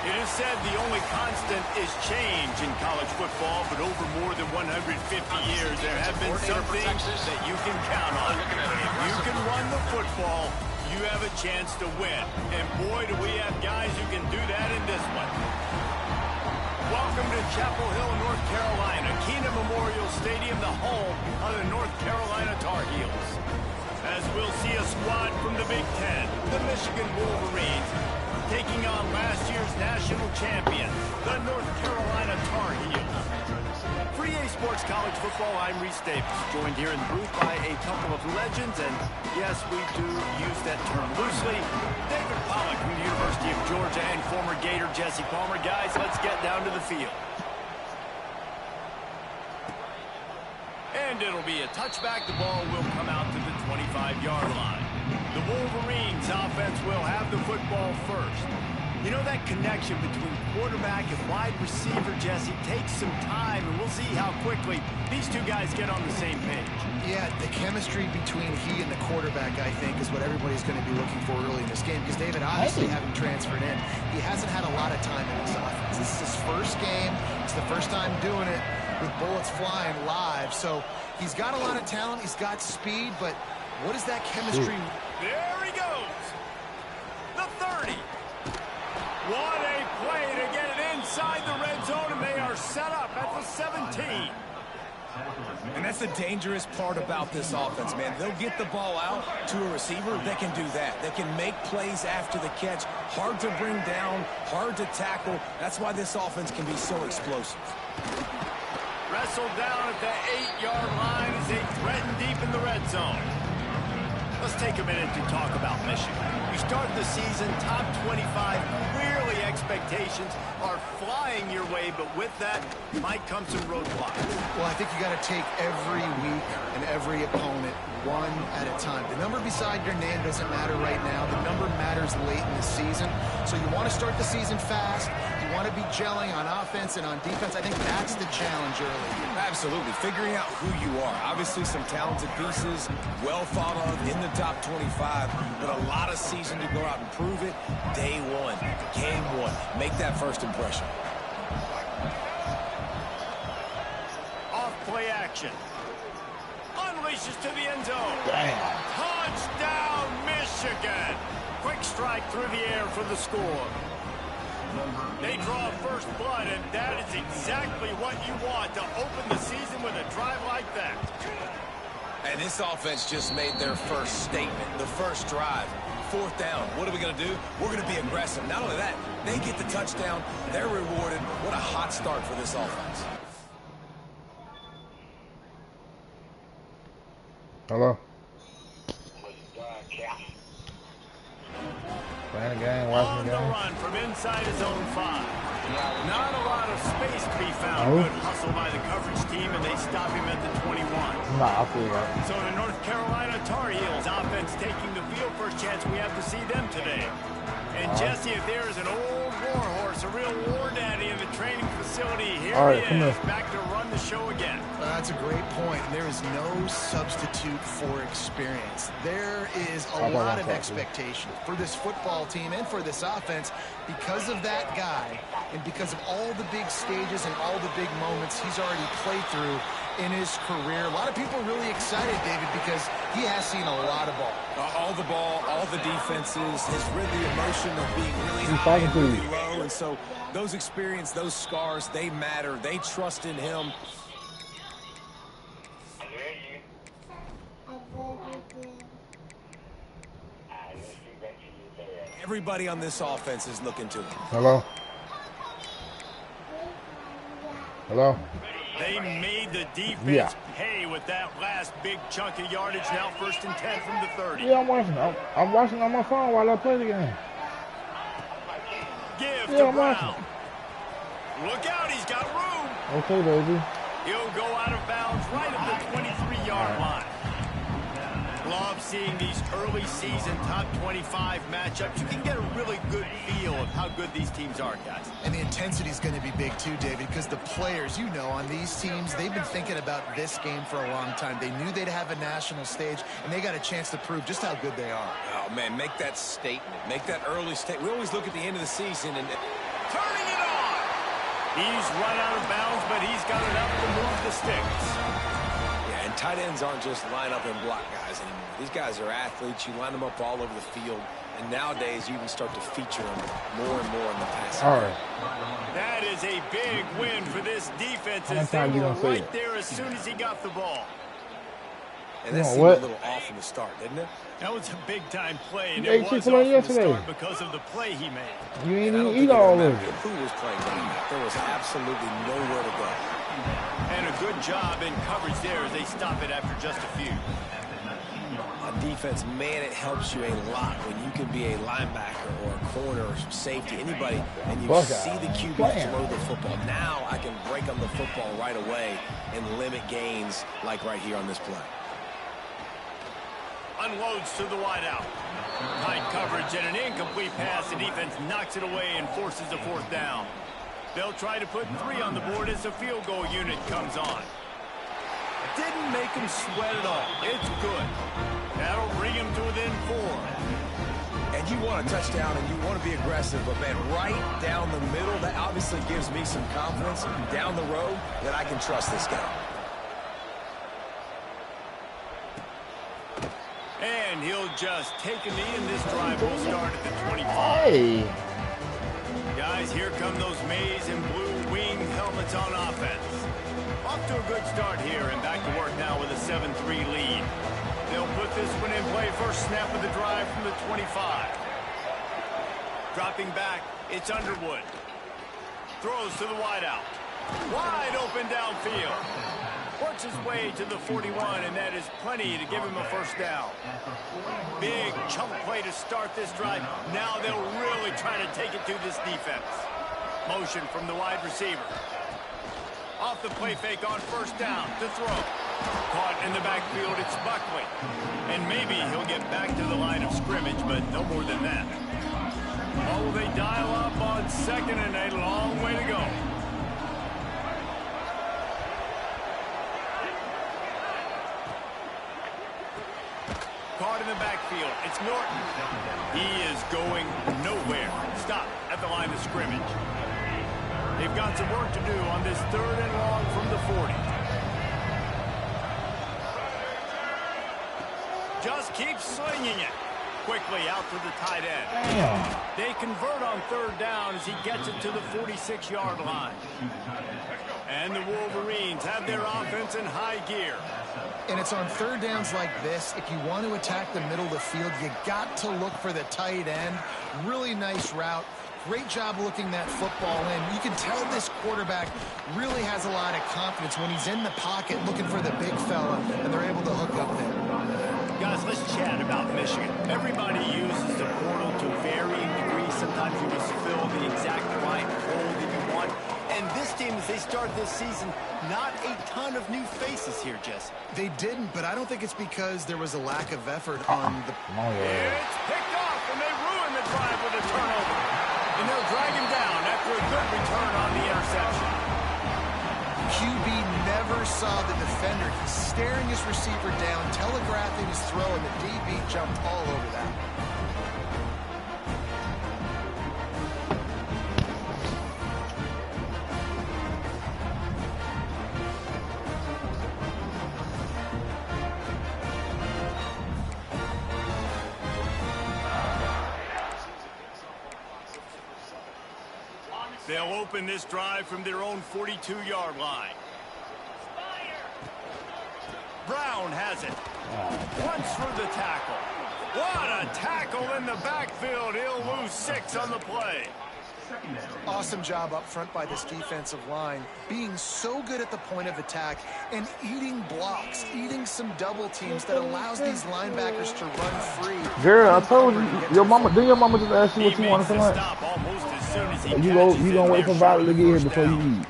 It is said the only constant is change in college football, but over more than 150 years, there have been some things that you can count on. If you can run the football, you have a chance to win. And boy, do we have guys who can do that in this one. Welcome to Chapel Hill, North Carolina, Keenan Memorial Stadium, the home of the North Carolina Tar Heels. As we'll see a squad from the Big Ten, the Michigan Wolverines, taking on last year's national champion, the North Carolina Tar Heels. For EA Sports College Football, I'm Reese Davis, joined here in the booth by a couple of legends, and yes, we do use that term loosely. David Pollack from the University of Georgia and former Gator Jesse Palmer. Guys, let's get down to the field. And it'll be a touchback. The ball will come out to the 25-yard line. The Wolverines offense will have the football first. You know, that connection between quarterback and wide receiver, Jesse, takes some time, and we'll see how quickly these two guys get on the same page. Yeah, the chemistry between he and the quarterback, I think, is what everybody's going to be looking for early in this game. Because David, obviously, having transferred in, he hasn't had a lot of time in this offense. This is his first game. It's the first time doing it with bullets flying live. So he's got a lot of talent. He's got speed, but what is that chemistry? There he goes. The 30. What a play to get it inside the red zone, and they are set up at the 17. And that's the dangerous part about this offense, man. They'll get the ball out to a receiver. They can do that. They can make plays after the catch. Hard to bring down, hard to tackle. That's why this offense can be so explosive. Wrestled down at the 8-yard line as they threaten deep in the red zone. Let's take a minute to talk about Michigan. You start the season top 25. Clearly expectations are flying your way, but with that might come some roadblocks. Well, I think you got to take every week and every opponent one at a time. The number beside your name doesn't matter right now. The number matters late in the season. So you want to start the season fast. You want to be gelling on offense and on defense. I think that's the challenge early. Absolutely. Figuring out who you are. Obviously some talented pieces, well thought of in the top 25, but a lot of season to go out and prove it. Day one, game one. Make that first impression. Off play action. Unleashes to the end zone. Damn. Touchdown, Michigan. Quick strike through the air for the score. They draw first blood, and that is exactly what you want to open the season with a drive like that. And this offense just made their first statement, the first drive. Fourth down. What are we going to do? We're going to be aggressive. Not only that, they get the touchdown. They're rewarded. What a hot start for this offense. Hello. Playing the game, watching the game. On the run from inside his own 5. Not a lot of space to be found. Good hustle by the coverage team, and they stop him at the 21. Nah, I feel that. So the North Carolina Tar Heels offense taking the field. First chance we have to see them today. And Jesse, if there is an old war horse, a real war daddy in the training facility, here he is, back to run the show again. That's a great point. There is no substitute for experience. There is a lot of expectation for this football team and for this offense because of that guy and because of all the big stages and all the big moments he's already played through in his career. A lot of people are really excited, David, because he has seen a lot of ball. All the ball, all the defenses, has rid the emotion of being really high and really low. And so those experience, those scars, they matter. They trust in him. Everybody on this offense is looking to him. Hello? Hello? They made the defense pay with that last big chunk of yardage. Now 1st and 10 from the 30. Yeah, I'm watching. I'm watching on my phone while I play the game. Give to Brown. Look out, he's got room. Okay, baby. He'll go out of bounds right at the 23-yard line. Love seeing these early season top 25 matchups. You can get a really good feel of how good these teams are, guys. And the intensity is going to be big too, David, because the players, you know, on these teams, they've been thinking about this game for a long time. They knew they'd have a national stage, and they got a chance to prove just how good they are. Oh, man, make that statement. Make that early statement. We always look at the end of the season and turning it on. He's run out of bounds, but he's got enough to move the sticks. Yeah, and tight ends aren't just line up and block guys anymore. These guys are athletes. You line them up all over the field. And nowadays, you can start to feature them more and more in the passing. All right. That is a big win for this defense as they were right there as soon as he got the ball. And that seemed a little off in the start, didn't it? That was a big-time play, and it was off in the start because of the play he made. You ain't even eat all of it. Who was playing running back? There was absolutely nowhere to go. And a good job in coverage there as they stop it after just a few. On defense, man, it helps you a lot when you can be a linebacker or a corner or some safety, anybody, and you see the QB throw the football. Now I can break on the football right away and limit gains like right here on this play. Unloads to the wideout. Tight coverage and an incomplete pass. The defense knocks it away and forces a fourth down. They'll try to put 3 on the board as the field goal unit comes on. Didn't make him sweat at all. It's good. That'll bring him to within 4. And you want a touchdown and you want to be aggressive, but man, right down the middle, that obviously gives me some confidence down the road that I can trust this guy. And he'll just take a knee, and this drive will start at the 25. Hey. Guys, here come those maize and blue wing helmets on offense. Off to a good start here, and back to work now with a 7-3 lead. They'll put this one in play. First snap of the drive from the 25. Dropping back, it's Underwood. Throws to the wideout. Wide open downfield. Works his way to the 41, and that is plenty to give him a first down. Big chunk play to start this drive. Now they'll really try to take it to this defense. Motion from the wide receiver. Off the play fake on first down to throw. Caught in the backfield, it's Buckley. And maybe he'll get back to the line of scrimmage, but no more than that. Oh, they dial up on second and a long way to go. Caught in the backfield, it's Norton. He is going nowhere. Stop at the line of scrimmage. They've got some work to do on this 3rd and long from the 40. Just keep slinging it. Quickly out to the tight end. Damn. They convert on 3rd down as he gets it to the 46-yard line. And the Wolverines have their offense in high gear. And it's on 3rd downs like this. If you want to attack the middle of the field, you got to look for the tight end. Really nice route. Great job looking that football in. You can tell this quarterback really has a lot of confidence when he's in the pocket looking for the big fella, and they're able to hook up there. Guys, let's chat about Michigan. Everybody uses the portal to varying degrees. Sometimes you just fill the exact right hole that you want. And this team, as they start this season, not a ton of new faces here, Jesse. They didn't, but I don't think it's because there was a lack of effort on the... It's picked off, and they ruin the drive with a turnover. And they'll drag him down after a good return on the interception. QB never saw the defender. He's staring his receiver down, telegraphing his throw, and the DB jumped all over that. They'll open this drive from their own 42-yard line. Brown has it. Runs through the tackle. What a tackle in the backfield. He'll lose 6 on the play. Awesome job up front by this defensive line, being so good at the point of attack and eating blocks, eating some double teams that allows these linebackers to run free. Girl, I told you, your mama just ask you what you wanted for lunch? You gonna wait for Violet to get here before you eat.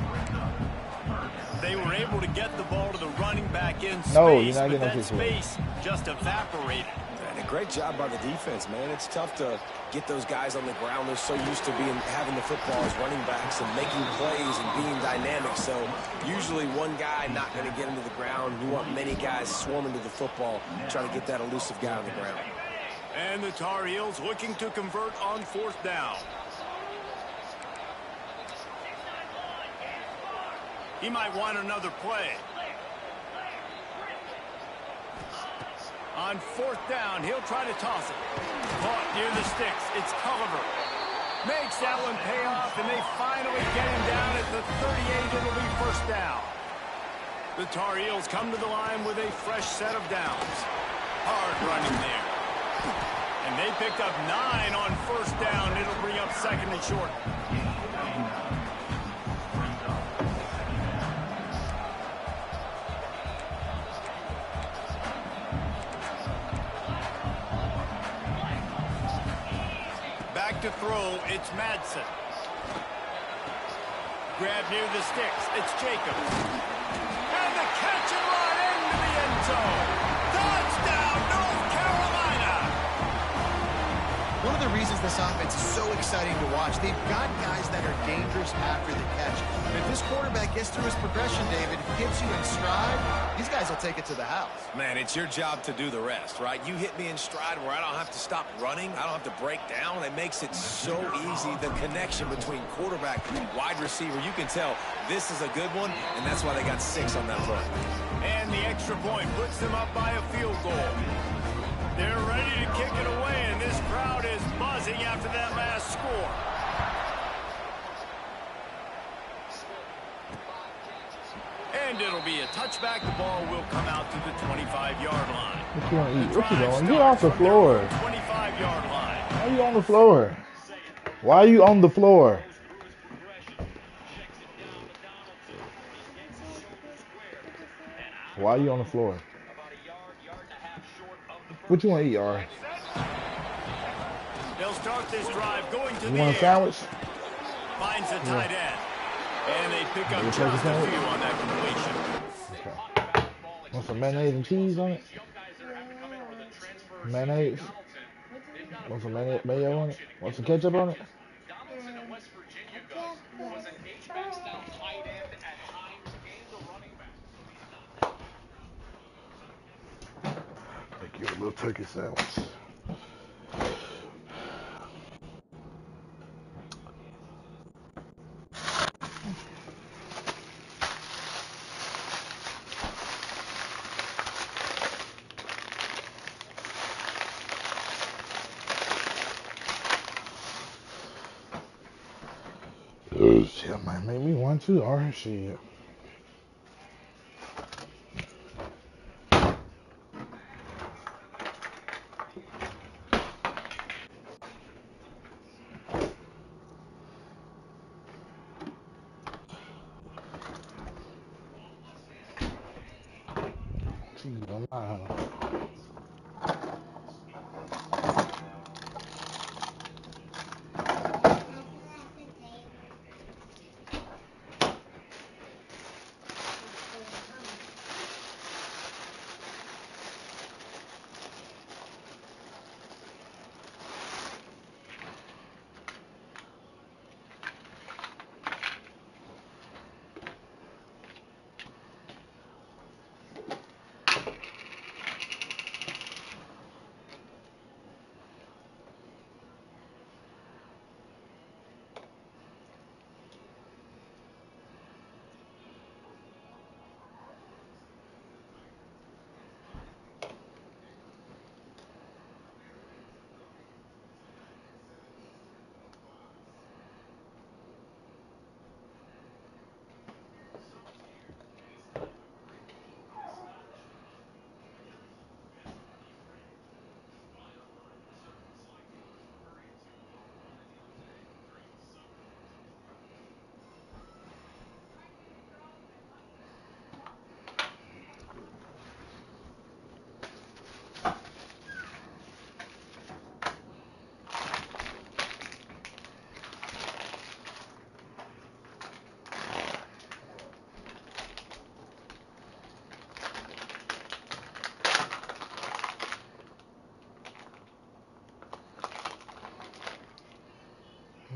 They were able to get the ball to the running back in space, no, you're not but getting that space just evaporated. And a great job by the defense, man. It's tough to get those guys on the ground. They're so used to having the football as running backs and making plays and being dynamic. So usually one guy not going to get into the ground. You want many guys swarming to the football, trying to get that elusive guy on the ground. And the Tar Heels looking to convert on 4th down. He might want another play. On 4th down, he'll try to toss it. Caught near the sticks. It's Culliver. Makes that one pay off, and they finally get him down at the 38. It'll be 1st down. The Tar Heels come to the line with a fresh set of downs. Hard running there. And they picked up 9 on 1st down. It'll bring up 2nd and short. Back to throw, it's Madsen. Grab near the sticks, it's Jacobs. And the catch and run into the end zone. Touchdown, North Carolina! One of the reasons this offense is so exciting to watch, they've got guys that are dangerous after the catch. And if this quarterback gets through his progression, David, gets you in stride, these guys will take it to the house. Man, it's your job to do the rest, right? You hit me in stride where I don't have to stop running. I don't have to break down. It makes it so easy. The connection between quarterback and wide receiver, you can tell this is a good one, and that's why they got 6 on that play. And the extra point puts them up by a field goal. They're ready to kick it away, and this crowd is buzzing after that last score. And it'll be a touchback. The ball will come out to the 25-yard line. What you want to eat? What you doing? Get off the floor. 25-yard line. Why are you on the floor? Why are you on the floor? Why are you on the floor? What you want to eat, Ari? They'll start this drive going to You the want a air. sandwich? Finds a tight end. And they pick up just a few on that completion. Okay. Want some mayonnaise and cheese on it? Mayonnaise? Want some mayo on it? Want some ketchup on it? Make you a little turkey sandwich. Shit, might make me one too, alright, shit.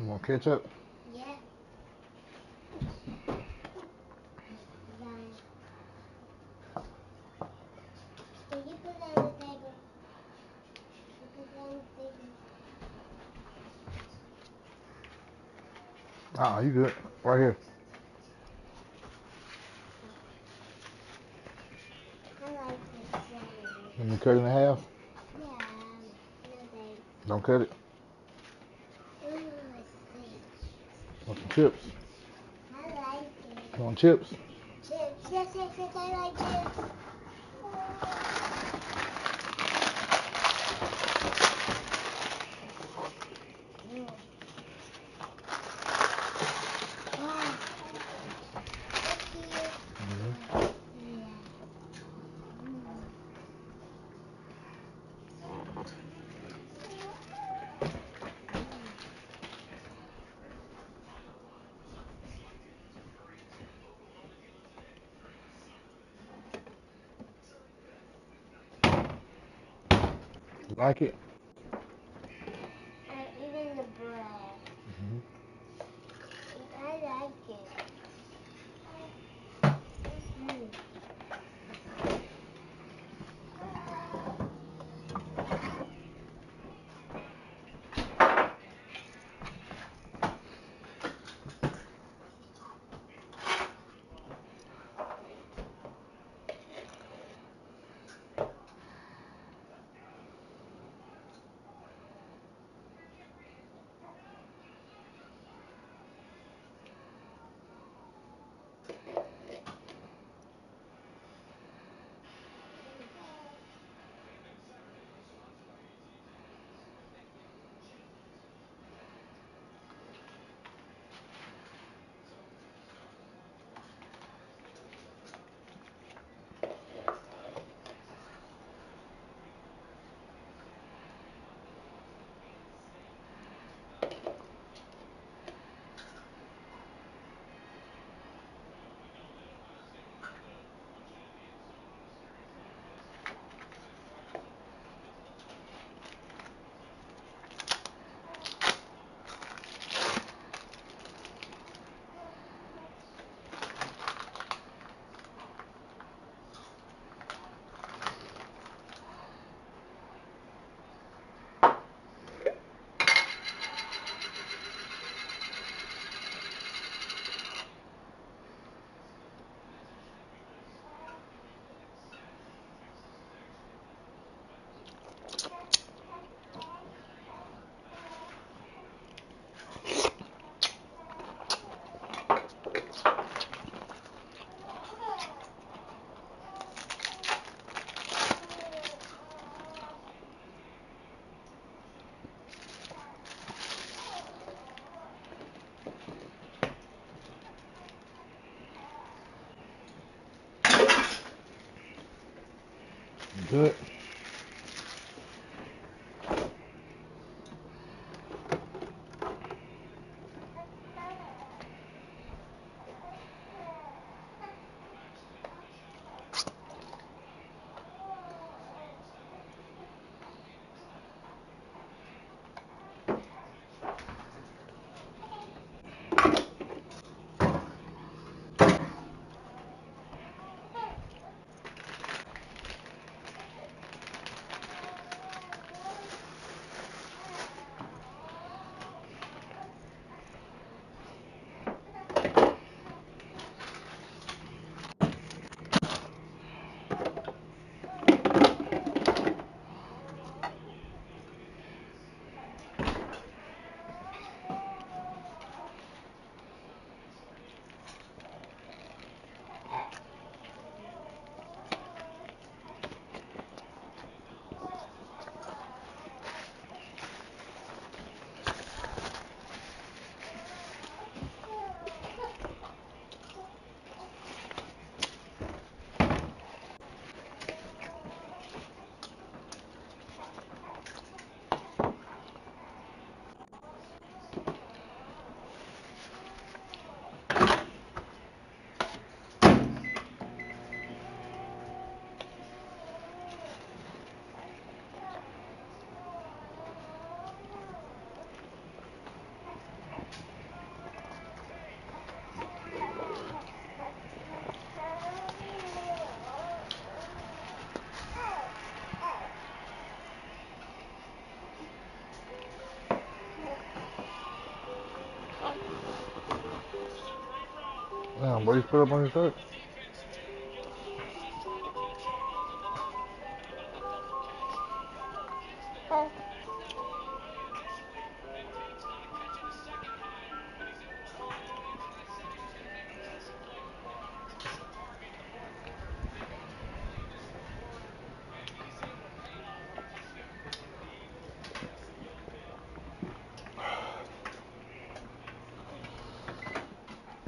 You want ketchup? Yeah. Can you put it on the table? Put it on the table. Ah, you good. Right here. You cut it in half? Yeah, no thanks. Don't cut it. Ooh, thanks. Want some chips? I like it. You want chips? Chips, yes, yes, yes, I like chips. Wow. Thank you. Yeah. You like it? Even the bread. I like it. Good. Damn, boy, you spit up on your shirt?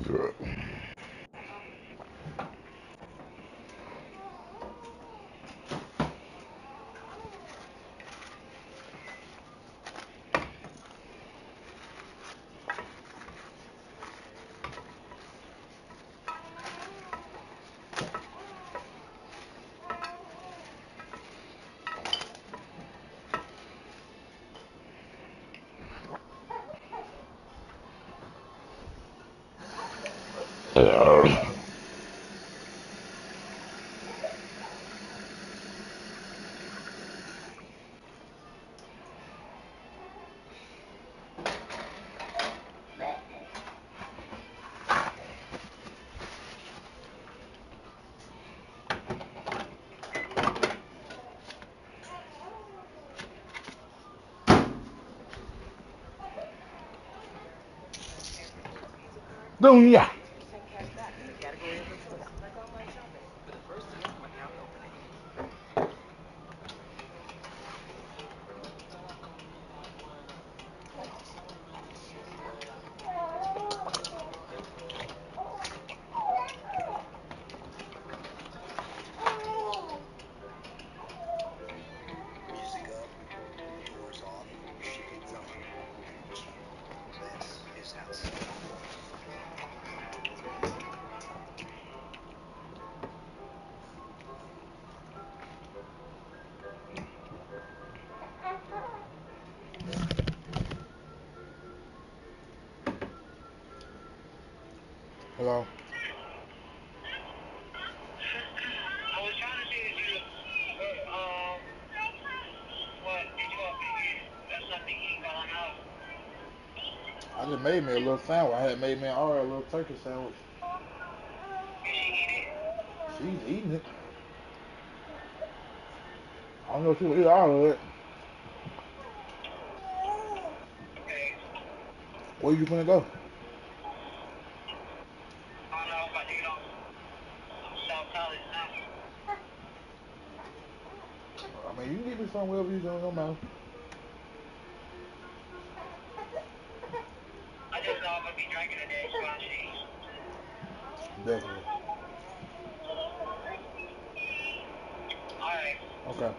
Sure. Dunya. Hello. I was trying to see if you, what, did you or something eat while I'm out? I just made me a little sandwich. I had made me a little turkey sandwich. Did she eat it? She's eating it. I don't know if she'll eat all of it. Okay. Where you gonna go? I don't know, I'm about to get on South College now. I mean, you can get me somewhere if you don't know, man. I just know I'm going to be drinking today, so I see. Definitely. Alright. Okay.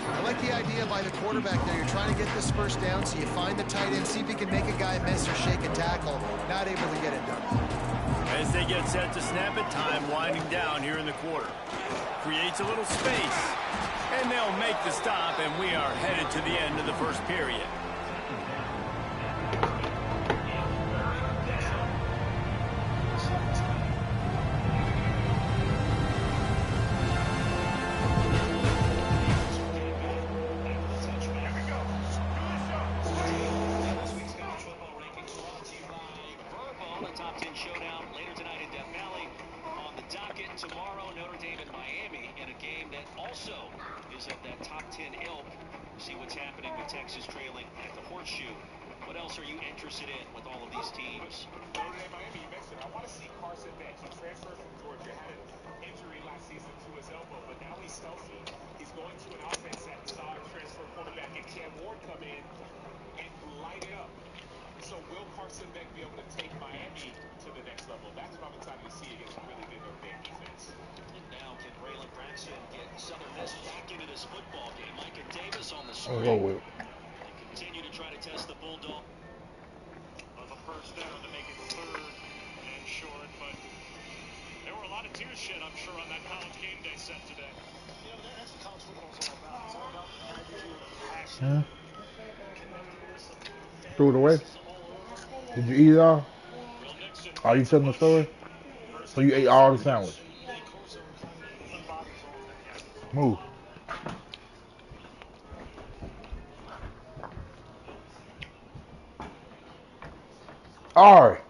I like the idea by the quarterback there. You're trying to get this first down, so you find the tight end, see if he can make a guy miss or shake a tackle. Not able to get it done. As they get set to snap it, time winding down here in the quarter. Creates a little space, and they'll make the stop, and we are headed to the end of the first period. Tomorrow, Notre Dame and Miami in a game that also is of that top 10 ilk. See what's happening with Texas trailing at the Horseshoe. What else are you interested in with all of these teams? Notre Dame, Miami, you mentioned. I want to see Carson Beck. He transferred from Georgia, had an injury last season to his elbow, but now he's healthy. He's going to an offense that saw a transfer quarterback and Cam Ward come in and light it up. So will Carson Beck be able to take Miami to the next level? That's what I'm excited to see against a really good Notre Dame defense. And now can Braylon Braxton get Southern Miss back into this football game? Micah Davis on the screen. They continue to try to test the Bulldog. On the first down to make it 3rd and short, but there were a lot of tears shed, I'm sure, on that college game day set today. You know, that's what college football is all about. It's all about attitude, passion, connecting. Threw it away? Did you eat it all? Are you telling the story? So you ate all the sandwich? Move. All right.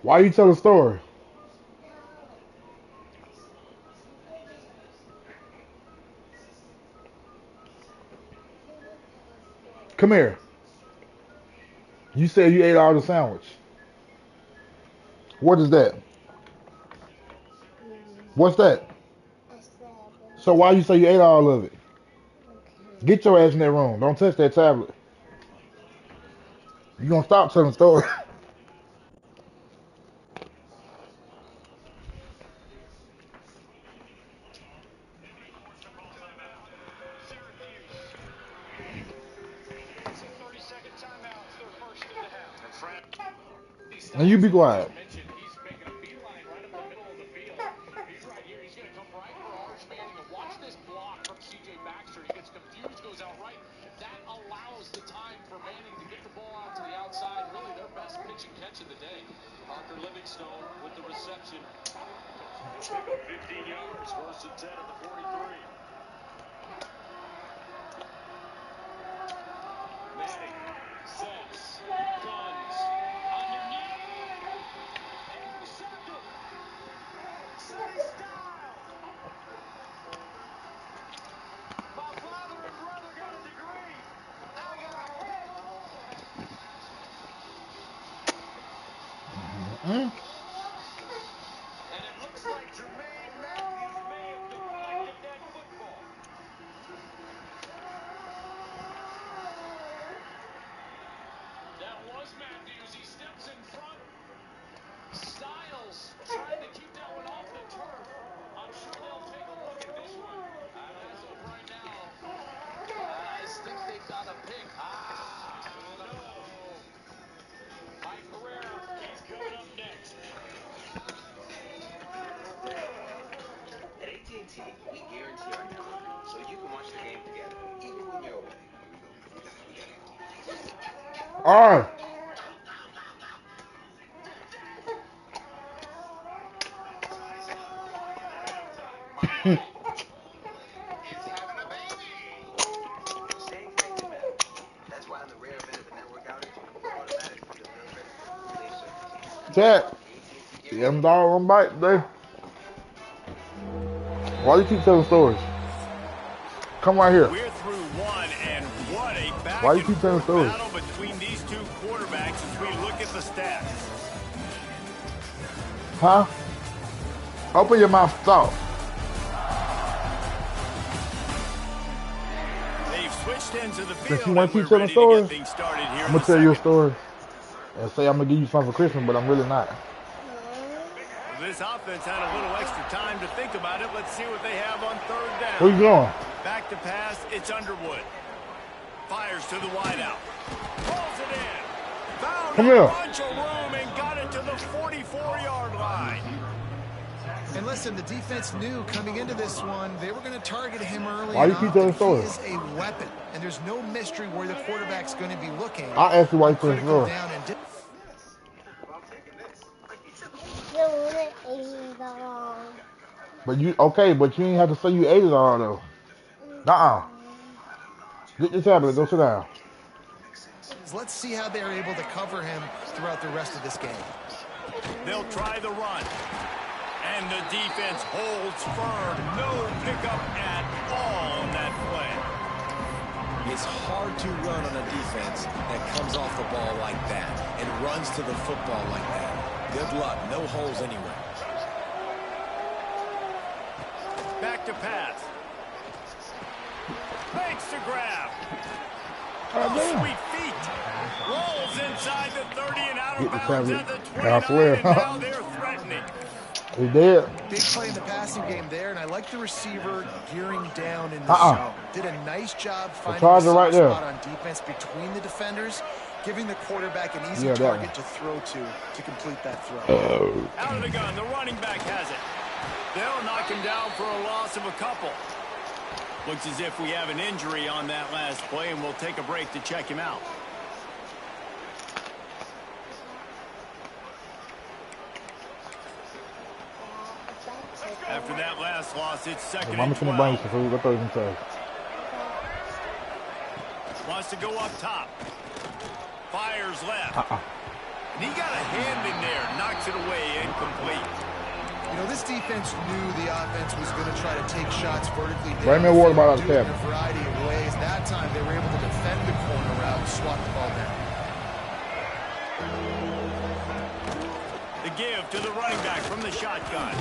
Why you tell a story? Come here. You said you ate all the sandwich. What is that? What's that? So why you say you ate all of it? Get your ass in that room. Don't touch that tablet. You gonna stop telling stories. And you be quiet. He's making a beeline right up the middle of the field. He's right here. He's going to come right for Arch Manning. And watch this block from C.J. Baxter. He gets confused, goes out right. That allows the time for Manning to get the ball out to the outside. Really their best pitch and catch of the day. Parker Livingstone with the reception. He'll pick up 15 yards. First and 10 at the 43. Manning sets, guns, underneath. Mm. And it looks like Jermaine Matthews may have deflected that football. That was Matthews. He steps in front. Styles trying to keep that one off the turf. I'm sure they'll take a look at this one. As of right now, I think they got a pick. No. Mike Herrera, he's coming up next. At AT&T, we guarantee our network so you can watch the game together, even when you're away. All right. It's having a baby. Staying connected matters. That's why in the rare event of a network outage, we're automatic for the bill service. Chat. Them dog on bite today. Why you keep telling stories? Come right here. We're through one, and what a back Why you and keep telling forth stories? battle between these two quarterbacks as we look at the stats. Huh? Open your mouth, stop. They've switched into the Since field, you want and to we're keep telling ready to stories, get things started here I'm in gonna the tell you a second. story and say I'm gonna give you something for Christmas, but I'm really not. This offense had a little extra time to think about it. Let's see what they have on third down. Where you going? Back to pass, it's Underwood. Fires to the wideout. Pulls it in. Found Come a here. bunch of room and got it to the 44-yard line. And listen, the defense knew coming into this one, they were going to target him early. Why you keep telling He stories? is a weapon, and there's no mystery where the quarterback's going to be looking. I asked you why you telling Critical stories. down and But you okay? But you ain't have to say you ate it all though. Nuh-uh. Get your tablet. Go sit down. let's see how they're able to cover him throughout the rest of this game. They'll try the run. And the defense holds firm. No pickup at all on that play. It's hard to run on a defense that comes off the ball like that and runs to the football like that. Good luck. No holes anywhere. Back to pass. Makes the grab. Sweet feet. Rolls inside the 30 and out of bounds at the 29. I swear. And now they're threatening. He did. Big play in the passing game there, and I like the receiver gearing down in the zone. Did a nice job finding the right there. spot on defense between the defenders, giving the quarterback an easy target to throw to complete that throw. Out of the gun, the running back has it. They'll knock him down for a loss of a couple. Looks as if we have an injury on that last play, and we'll take a break to check him out. After that last loss, it's second and 12. Buy you some food. I thought you was inside. Wants to go up top. Fires left. And he got a hand in there, knocks it away, incomplete. You know, this defense knew the offense was going to try to take shots vertically down. Bring me a water bottle, do it in a variety of ways. That time, they were able to defend the corner route and swat the ball down. The give to the running back from the shotgun.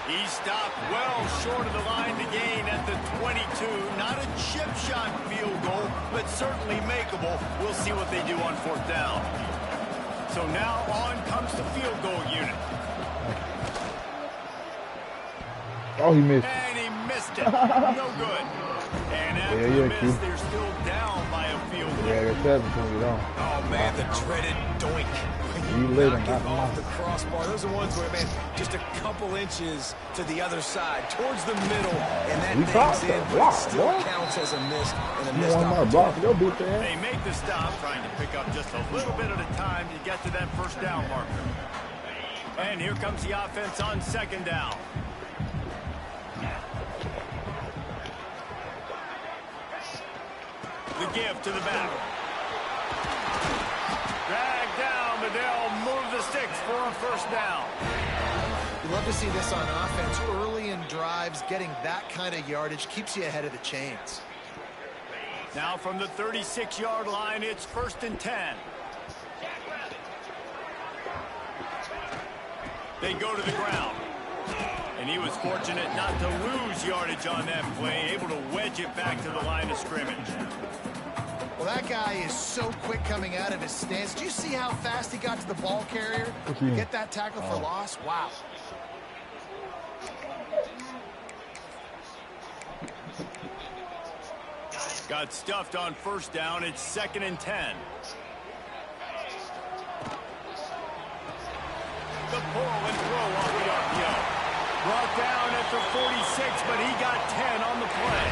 He stopped well short of the line to gain at the 22. Not a chip shot field goal, but certainly makeable. We'll see what they do on 4th down. So now on comes the field goal unit. Oh, he missed. And he missed it. No good. And after the miss, they're still down by a field goal. Yeah, they're 7 on. Oh, man, the dreaded doink. You lit him, knocking off the crossbar. Those are ones where, man, just a couple inches to the other side, towards the middle, and that thing's in, but it still counts as a miss and a missed opportunity. They make the stop, trying to pick up just a little bit at a time to get to that 1st down marker. And here comes the offense on 2nd down. The give to the back. Drag down, but they'll move the sticks for a 1st down. You love to see this on offense. Early in drives, getting that kind of yardage keeps you ahead of the chains. Now from the 36-yard line, it's 1st and 10. They go to the ground. And he was fortunate not to lose yardage on that play, able to wedge it back to the line of scrimmage. Well, that guy is so quick coming out of his stance. Do you see how fast he got to the ball carrier to get that tackle for loss? Wow. Got stuffed on 1st down. It's 2nd and 10. The pull and throw off the RPO. Brought down at the 46, but he got 10 on the play.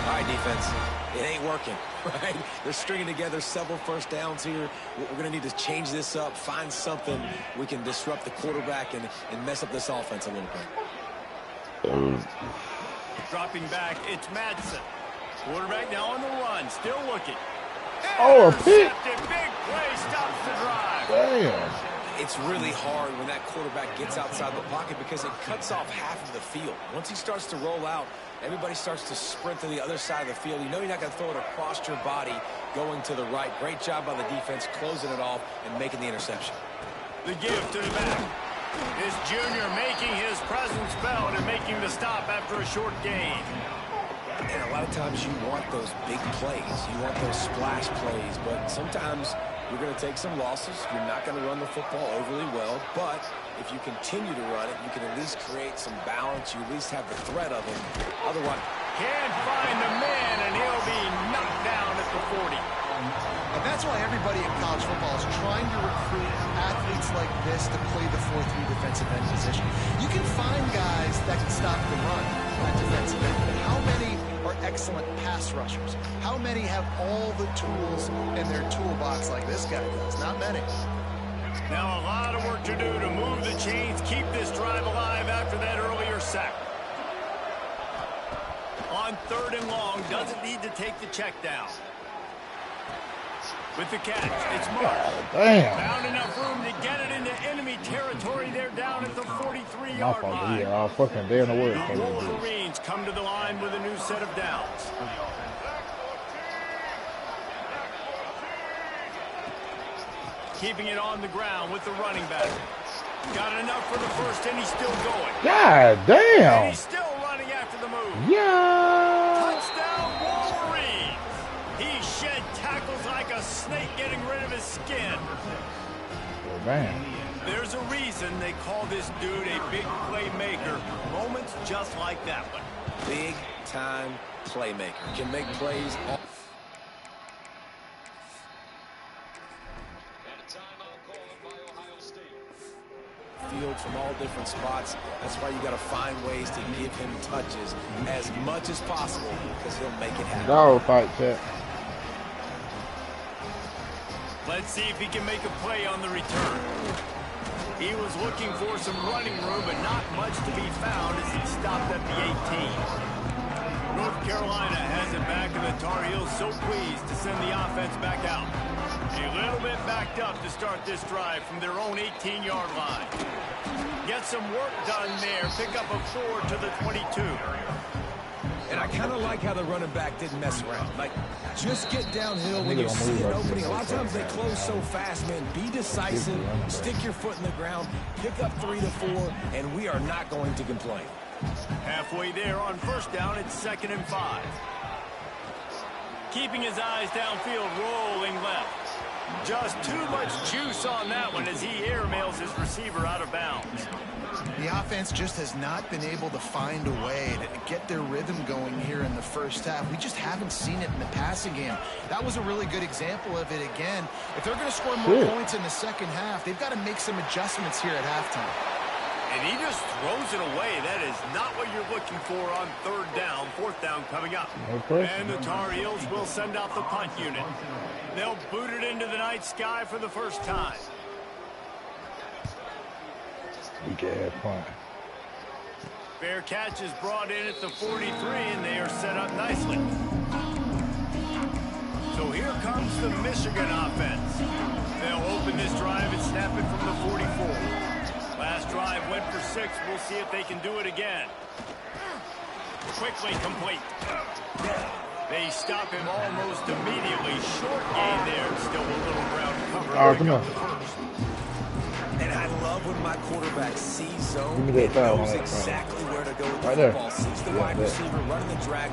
All right, defense. It ain't working, right? They're stringing together several 1st downs here. We're going to need to change this up, find something we can disrupt the quarterback and mess up this offense a little bit. Dropping back, it's Madsen. Quarterback now on the run, still looking. Oh, a pick. Big play stops the drive. Damn. It's really hard when that quarterback gets outside the pocket because it cuts off half of the field. Once he starts to roll out, everybody starts to sprint to the other side of the field. You know you're not going to throw it across your body going to the right. Great job by the defense closing it off and making the interception. The give to the back. This junior making his presence felt and making the stop after a short gain. And a lot of times you want those big plays. You want those splash plays. But sometimes you're going to take some losses. You're not going to run the football overly well. But if you continue to run it, you can at least create some balance. You at least have the threat of him. Otherwise, can't find the man, and he'll be knocked down at the 40. And that's why everybody in college football is trying to recruit athletes like this to play the 4-3 defensive end position. You can find guys that can stop the run at defensive end, but how many are excellent pass rushers? How many have all the tools in their toolbox like this guy does? Not many. Now a lot of work to do to move the chains, keep this drive alive after that earlier sack. On 3rd and long, doesn't need to take the check down. With the catch, it's Mark. Damn. Found enough room to get it into enemy territory. They're down at the 43-yard line. Yeah, fucking day in the work. The Wolverines come to the line with a new set of downs. Keeping it on the ground with the running back. Got enough for the first, and he's still going. God damn. And he's still running after the move. Yeah. Touchdown, Wolverines. He shed tackles like a snake getting rid of his skin. Oh, man. There's a reason they call this dude a big playmaker. Moments just like that one. Big time playmaker. Can make plays off. Field from all different spots. That's why you got to find ways to give him touches as much as possible because he'll make it happen. Dog fight, Chet. Let's see if he can make a play on the return. He was looking for some running room, but not much to be found as he stopped at the 18. North Carolina has it back, and the Tar Heels so pleased to send the offense back out. A little bit backed up to start this drive from their own 18-yard line. Get some work done there. Pick up a 4 to the 22. And I kind of like how the running back didn't mess around. Like, just get downhill when you see an opening. A lot of times they close so fast, man. Be decisive. Stick your foot in the ground. Pick up 3 to 4, and we are not going to complain. Halfway there on first down, it's 2nd and 5. Keeping his eyes downfield, rolling left. Just too much juice on that one as he airmails his receiver out of bounds. The offense just has not been able to find a way to get their rhythm going here in the first half. We just haven't seen it in the passing game. That was a really good example of it again. If they're going to score more points in the second half, they've got to make some adjustments here at halftime. And he just throws it away. That is not what you're looking for on 3rd down. 4th down coming up. And the Tar Heels will send out the punt unit. They'll boot it into the night sky for the first time. Fair catch is brought in at the 43, and they are set up nicely. So here comes the Michigan offense. They'll open this drive and snap it from the 44. Last drive went for 6. We'll see if they can do it again. Quickly complete. They stop him almost immediately. Short gain there. Still a little ground cover. And I love when my quarterback sees zone and knows exactly where to go with the football. Sees the wide receiver running the drag.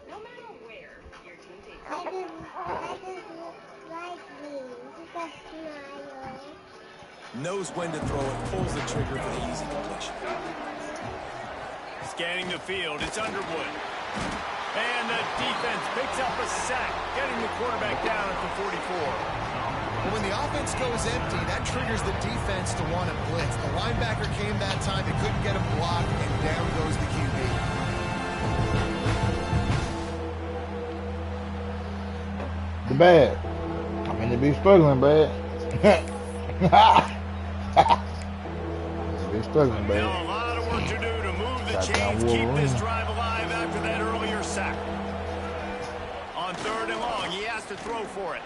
No matter where your team takes I just like me. Just smile. Knows when to throw it, pulls the trigger for the easy completion. Scanning the field, it's Underwood. And the defense picks up a sack, getting the quarterback down at the 44. Well, when the offense goes empty, that triggers the defense to want to blitz. The linebacker came that time, he couldn't get a block, and down goes the QB. The bad. I mean, they be struggling bad. They're struggling bad. Now a lot of work to do to move the chains, keep this drive alive after that earlier sack. On 3rd and long, he has to throw for it.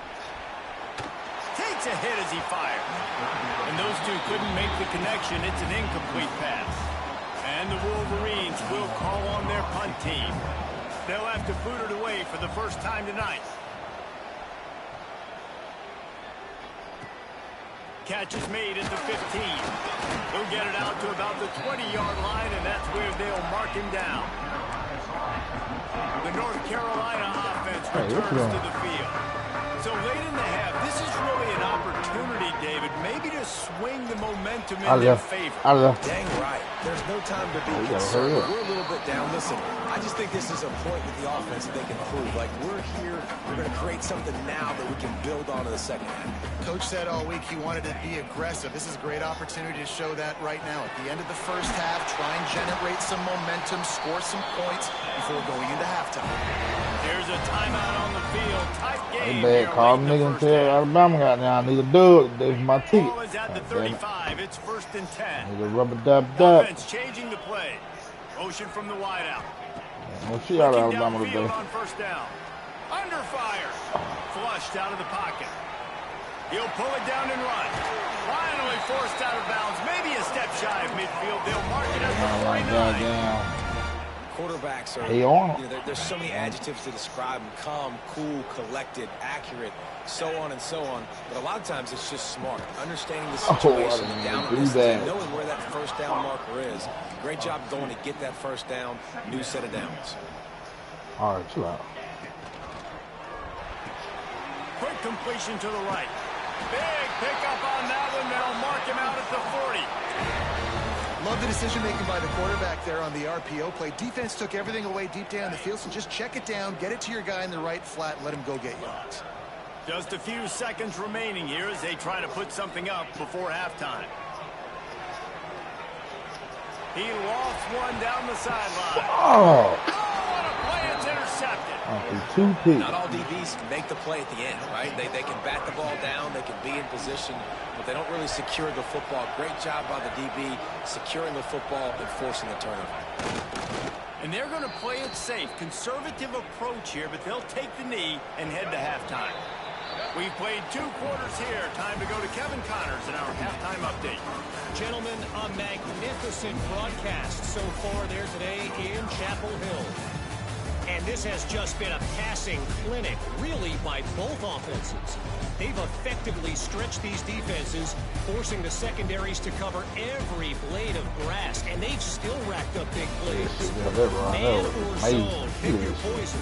Takes a hit as he fired. And those two couldn't make the connection. It's an incomplete pass. And the Wolverines will call on their punt team. They'll have to boot it away for the first time tonight. Catch is made at the 15. He'll get it out to about the 20-yard line, and that's where they'll mark him down. The North Carolina offense returns to the field. So late in the half, this is really an opportunity, David, maybe to swing the momentum in their favor. Dang right. There's no time to be concerned. We're a little bit down. Listen, I just think this is a point with the offense that they can prove. Like, we're here, we're going to create something now that we can build on in the second half. Coach said all week he wanted to be aggressive. This is a great opportunity to show that right now. At the end of the first half, try and generate some momentum, score some points before going into halftime. There's a timeout on the field. Tight game. Bad call nigga and tell Alabama got now. I need to do it. There's my ticket. Ball is at the 35. It's 1st and 10. Need a rubber dub. Offense changing the play. Motion from the wideout. We'll see out of Alabama today. On first down. Under fire. Flushed out of the pocket. He'll pull it down and run. Finally forced out of bounds. Maybe a step shy of midfield. They'll mark it at the 49. Quarterbacks are, there's so many adjectives to describe them: calm, cool, collected, accurate, so on and so on. But a lot of times it's just smart, understanding the situation, knowing where that first down marker is. Great job going to get that first down, new set of downs. All right, chill out. Quick completion to the right. Big pickup on that one. They'll mark him out at the 40. Love the decision-making by the quarterback there on the RPO play. Defense took everything away deep down the field, so just check it down, get it to your guy in the right flat, and let him go get yards. Just a few seconds remaining here as they try to put something up before halftime. He lost one down the sideline. Oh, what a play. It's intercepted. Not all DBs make the play at the end, right? They can bat the ball down, they can be in position, but they don't really secure the football. Great job by the DB securing the football and forcing the turnover. And they're going to play it safe. Conservative approach here, but they'll take the knee and head to halftime. We've played 2 quarters here. Time to go to Kevin Connors in our halftime update. Gentlemen, a magnificent broadcast so far there today in Chapel Hill. And this has just been a passing clinic, really, by both offenses. They've effectively stretched these defenses, forcing the secondaries to cover every blade of grass, and they've still racked up big plays. Man or zone, pick your poison.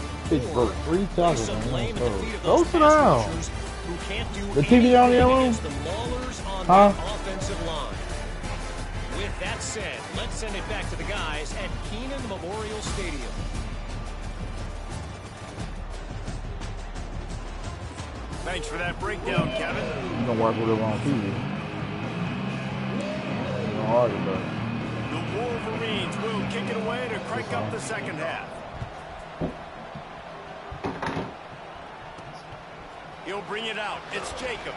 Or place some blame at the feet of those pass rushers who can't do anything against the maulers on the offensive line. With that said, let's send it back to the guys at Keenan Memorial Stadium. Thanks for that breakdown, Kevin. You don't watch whatever on TV. The Wolverines will kick it away to crank up the second half. He'll bring it out. It's Jacobs.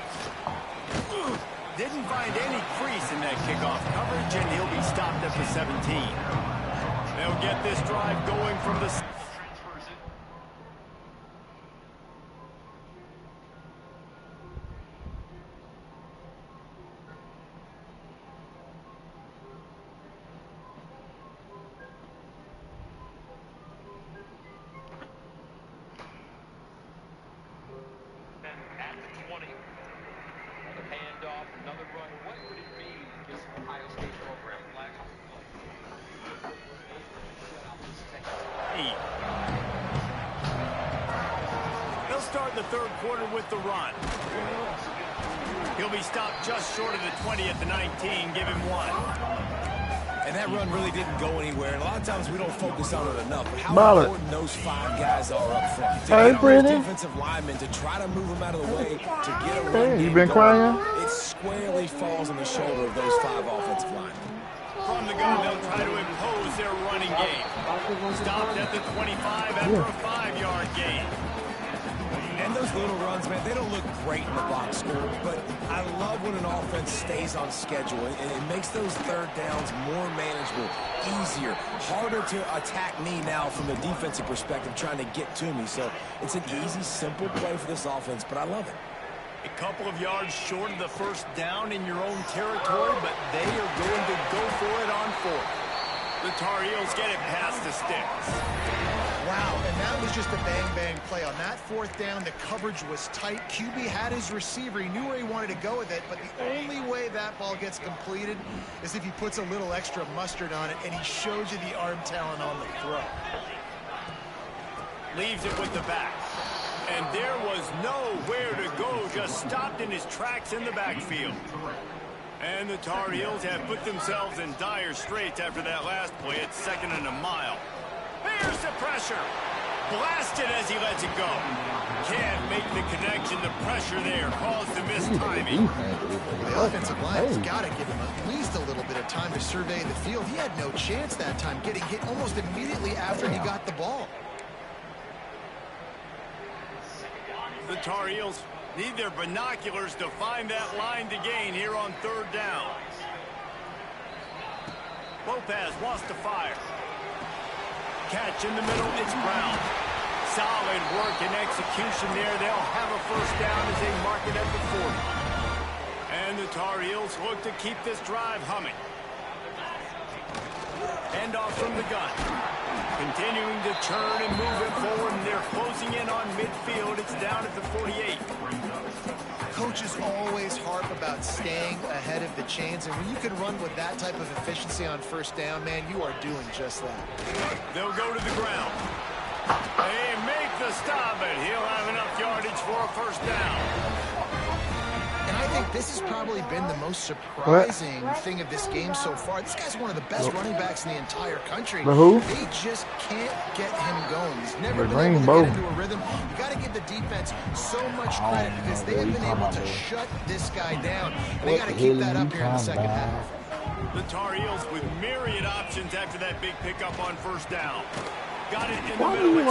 Didn't find any crease in that kickoff coverage, and he'll be stopped at the 17. They'll get this drive going from the... They'll start the third quarter with the run. He'll be stopped just short of the 20 at the 19. Give him 1. And that run really didn't go anywhere. And a lot of times we don't focus on it enough. But how important those 5 guys are up front. To get on those defensive linemen, to try to move them out of the way, to get a run. You been crying? It squarely falls on the shoulder of those 5 offensive linemen. From the gun, they'll try to impose their running game. Stopped at the 25 after a 5-yard gain. And those little runs, man, they don't look great in the box score, but I love when an offense stays on schedule, and it makes those third downs more manageable, easier, harder to attack me now from the defensive perspective trying to get to me. So it's an easy, simple play for this offense, but I love it. A couple of yards short of the first down in your own territory, but they are going to go for it on 4th. The Tar Heels get it past the sticks. Wow, and that was just a bang-bang play. On that 4th down, the coverage was tight. QB had his receiver. He knew where he wanted to go with it, but the only way that ball gets completed is if he puts a little extra mustard on it, and he shows you the arm talent on the throw. Leaves it with the back. And there was nowhere to go, just stopped in his tracks in the backfield. And the Tar Heels have put themselves in dire straits after that last play. It's 2nd and a mile. Here's the pressure. Blasted as he lets it go. Can't make the connection. The pressure there caused the missed timing. The offensive line has got to give him at least a little bit of time to survey the field. He had no chance that time, getting hit almost immediately after he got the ball. The Tar Heels need their binoculars to find that line to gain here on 3rd down. Lopez wants to fire. Catch in the middle, it's Brown. Solid work and execution there. They'll have a first down as they mark it at the 40. And the Tar Heels look to keep this drive humming. End off from the gun. Continuing to turn and move it forward, and they're closing in on midfield. It's down at the 48. Coaches always harp about staying ahead of the chains, and when you can run with that type of efficiency on 1st down, man, you are doing just that. They'll go to the ground. They make the stop, and he'll have enough yardage for a first down. And I think this has probably been the most surprising thing of this game so far. This guy's one of the best running backs in the entire country. They just can't get him going. He's never been able to get into a rhythm. You got to give the defense so much credit because they have been able to shut this guy down. And they got to keep that up here in the second half. The Tar Heels with myriad options after that big pickup on 1st down. Got it in the middle.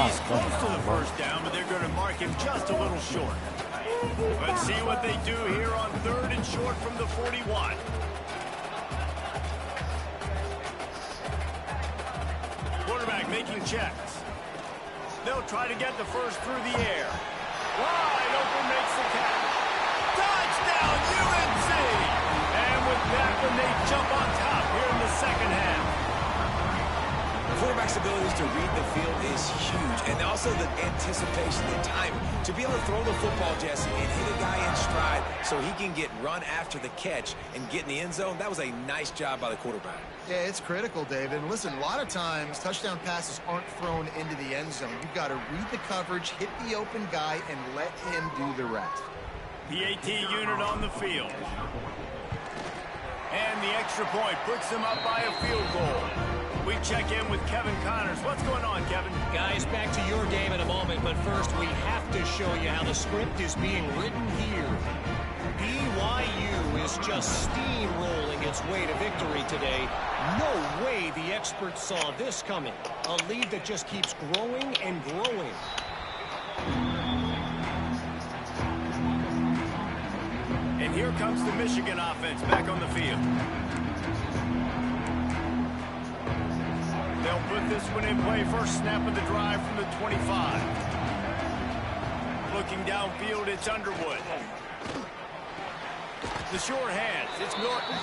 He's close to the first down, but they're going to mark him just a little short. Let's see what they do here on 3rd and short from the 41. making checks. They'll try to get the first through the air. Wide open makes the catch. Touchdown, UNC! And with that one, they jump on top here in the second half. The quarterback's abilities to read the field is huge, and also the anticipation, the timing. To be able to throw the football, Jesse, and hit a guy in stride so he can get run after the catch and get in the end zone, that was a nice job by the quarterback. Yeah, it's critical, David. And listen, a lot of times, touchdown passes aren't thrown into the end zone. You've got to read the coverage, hit the open guy, and let him do the rest. PAT unit on the field. And the extra point puts them up by a field goal. We check in with Kevin Connors. What's going on, Kevin? Guys, back to your game in a moment, but first we have to show you how the script is being written here. BYU is just steamrolling its way to victory today. No way the experts saw this coming. A lead that just keeps growing and growing. And here comes the Michigan offense back on the field. They'll put this one in play. First snap of the drive from the 25. Looking downfield, it's Underwood. The short hands, it's Norton.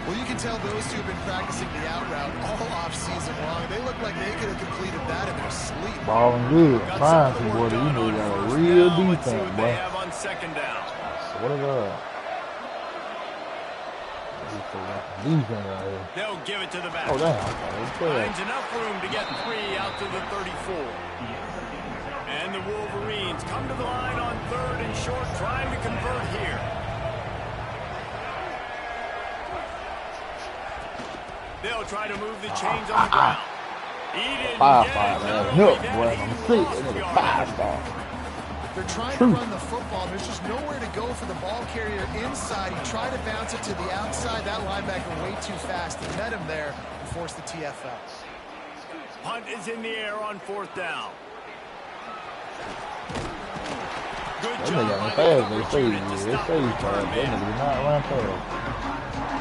Well, you can tell those two have been practicing the out route all off-season long. They look like they could have completed that in their sleep. Ball good. Fine, boy. You know, got a real defense, boy. They have on second down. So what is that? Defense right here. They'll give it to the back. Oh, damn. Finds enough room to get 3 out to the 34. And the Wolverines come to the line on third and short, trying to convert here. They'll try to move the chains on the ground. Five-star, man. Look, boy, I'm sick. It's a 5-star. They're trying to run the football. There's just nowhere to go for the ball carrier inside. He tried to bounce it to the outside. That linebacker way too fast. He met him there and forced the TFL. Punt is in the air on fourth down. Good job by the coverage unit to stop the return man.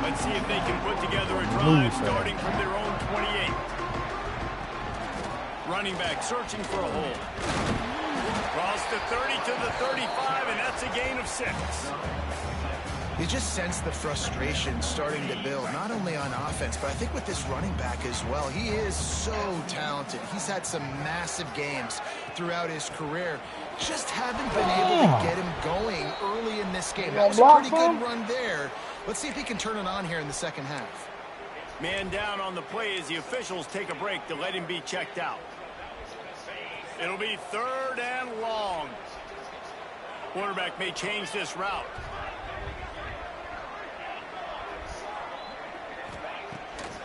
Let's see if they can put together a drive starting from their own 28. Running back searching for a hole. Cross the 30 to the 35, and that's a gain of 6. You just sense the frustration starting to build, not only on offense, but I think with this running back as well. He is so talented. He's had some massive games throughout his career. Just haven't been able to get him going early in this game. That was a pretty good run there. Let's see if he can turn it on here in the second half. Man down on the play as the officials take a break to let him be checked out. It'll be third and long. Quarterback may change this route.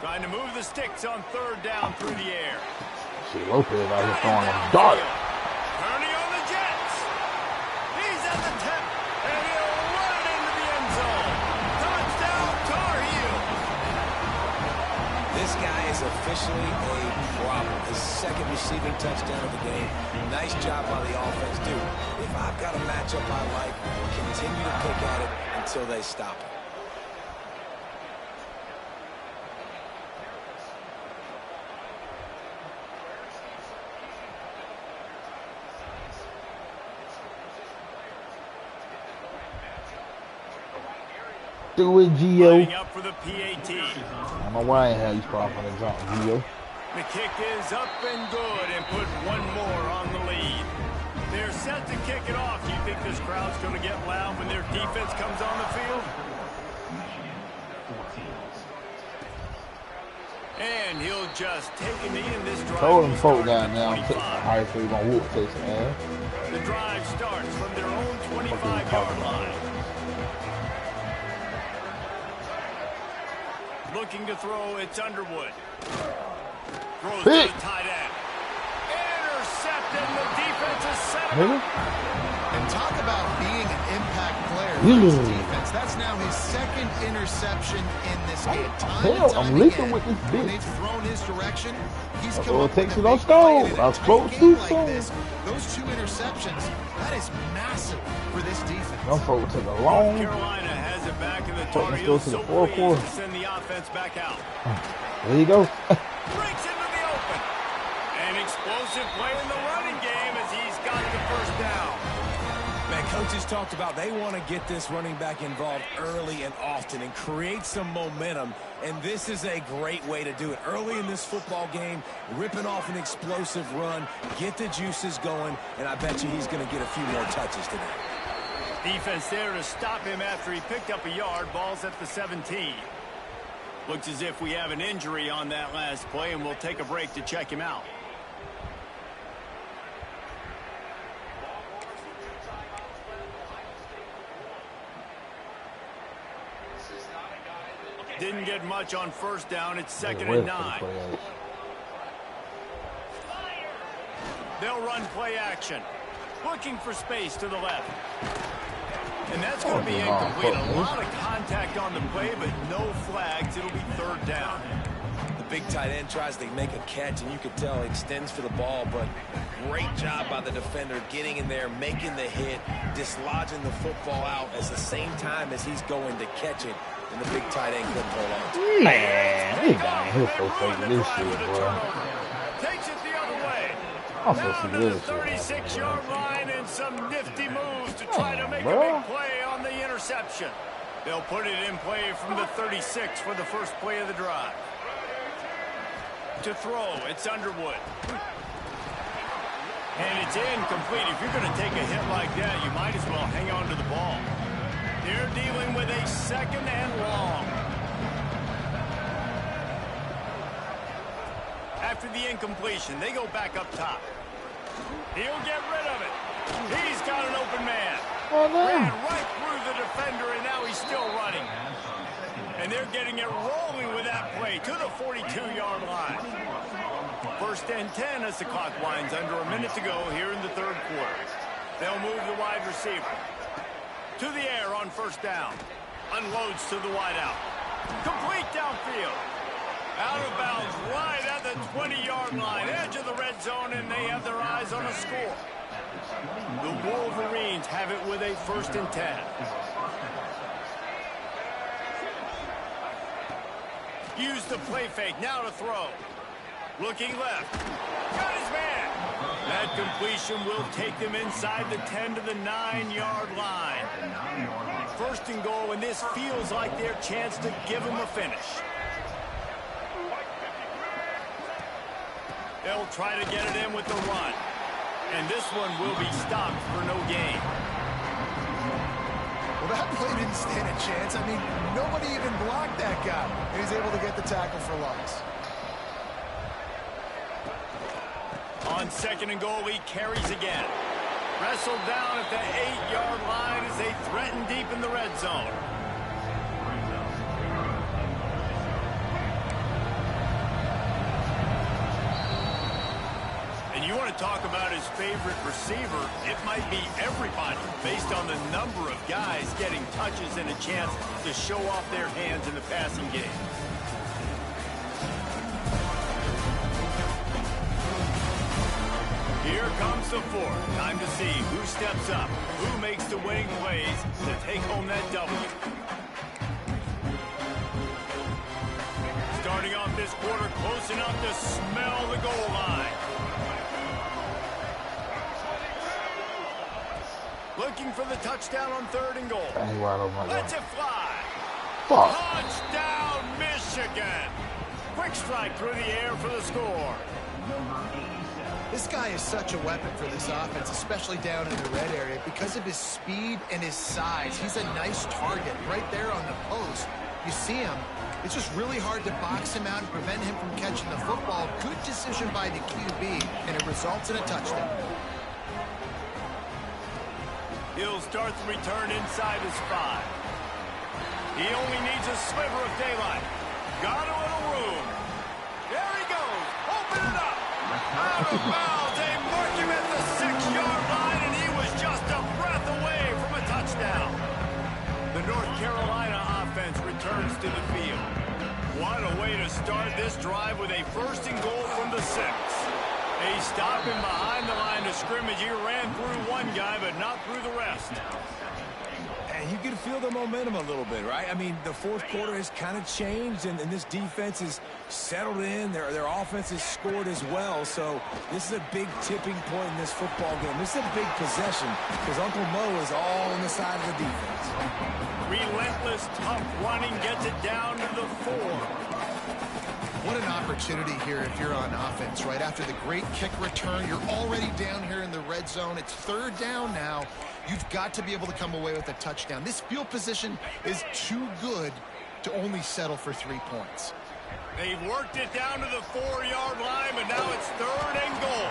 Trying to move the sticks on third down through the air. See Lopez out here throwing a dart. Turning on the Jets. He's at the 10, and he'll run it into the end zone. Touchdown, Tar Heels. This guy is officially a problem. His second receiving touchdown of the game. Nice job by the offense, dude. If I've got a matchup I like, continue to pick at it until they stop it. Do it, Gio. Lining up for the PAT. I don't know why I ain't had these problems on the jump, Gio. The kick is up and good and put one more on the lead. They're set to kick it off. Do you think this crowd's going to get loud when their defense comes on the field? And he'll just take a knee in this drive. Told them folk down now, I'm taking my high so you gonna whoop this, man. The drive starts from their own 25-yard line. Looking to throw, it's Underwood. Throws to the tight end. Intercepted, the defense is set up. And talk about being an impact player for his defense. That's now his second interception in this game. Hell, I'm leaping with this bitch. When they've thrown his direction, he's come Oh, up takes with it a on big play. stone. I spoke Game too like soon. this, those 2 interceptions, that is massive for this defense. Them folks took a long. Carolina has it back in the Tar Tar Heels Heels. to the So fourth pleased quarter. to send the offense back out. There you go. Breaks into the open. explosive play in the running game as he's got the first down. Man, coaches talked about they want to get this running back involved early and often and create some momentum, and this is a great way to do it. Early in this football game, ripping off an explosive run, get the juices going, and I bet you he's going to get a few more touches today. Defense there to stop him after he picked up a yard. Ball's at the 17. Looks as if we have an injury on that last play, and we'll take a break to check him out. Didn't get much on first down. It's 2nd and 9. They'll run play action. Looking for space to the left. And that's going to be incomplete. A lot of contact on the play, but no flags. It'll be 3rd down. The big tight end tries to make a catch, and you can tell he extends for the ball, but great job by the defender getting in there, making the hit, dislodging the football out at the same time as he's going to catch it, and the big tight end couldn't hold on. Man, he down here for taking this shit, bro. Takes it the other way. I'm Down supposed to to do the this shit. 36-yard line and some nifty moves to try to make a big play on the interception. They'll put it in play from the 36 for the first play of the drive. To throw, it's Underwood. And it's incomplete. If you're going to take a hit like that, you might as well hang on to the ball. They're dealing with a 2nd and long. After the incompletion, they go back up top. He'll get rid of it. He's got an open man. Ran right through the defender, and now he's still running. And they're getting it rolling with that play to the 42-yard line. 1st and 10 as the clock winds under a minute to go here in the 3rd quarter. They'll move the wide receiver. To the air on 1st down. Unloads to the wideout. Complete downfield. Out of bounds right at the 20-yard line. Edge of the red zone, and they have their eyes on a score. The Wolverines have it with a 1st and 10. Use the play fake, now to throw. Looking left. Got his man. That completion will take them inside the 10 to the 9-yard line. 1st and goal, and this feels like their chance to give them a finish. They'll try to get it in with the run. And this one will be stopped for no gain. Well, that play didn't stand a chance. I mean, nobody even blocked that guy. And he's able to get the tackle for loss. On 2nd and goal, he carries again. Wrestled down at the 8-yard line as they threaten deep in the red zone. And you want to talk about his favorite receiver, it might be everybody based on the number of guys getting touches and a chance to show off their hands in the passing game. Here comes the 4th. Time to see who steps up, who makes the winning plays to take home that W. Starting off this quarter close enough to smell the goal line. Looking for the touchdown on 3rd and goal. Let's it fly. Touchdown, Michigan. Quick strike through the air for the score. This guy is such a weapon for this offense, especially down in the red area, because of his speed and his size. He's a nice target right there on the post. You see him. It's just really hard to box him out and prevent him from catching the football. Good decision by the QB, and it results in a touchdown. He'll start the return inside his 5. He only needs a sliver of daylight. Got a little room. There he goes. Open it up. Out of bounds. They mark him at the 6-yard line, and he was just a breath away from a touchdown. The North Carolina offense returns to the field. What a way to start this drive with a 1st and goal from the 6. They stop him behind the line of scrimmage. He ran through one guy, but not through the rest. And you can feel the momentum a little bit, right? I mean, the fourth quarter has kind of changed, and this defense is settled in. Their offense has scored as well, so this is a big tipping point in this football game. This is a big possession because Uncle Mo is all on the side of the defense. Relentless, tough running gets it down to the 4. What an opportunity here if you're on offense, right? After the great kick return, you're already down here in the red zone. It's 3rd down now. You've got to be able to come away with a touchdown. This field position is too good to only settle for 3 points. They've worked it down to the 4-yard line, but now it's 3rd and goal.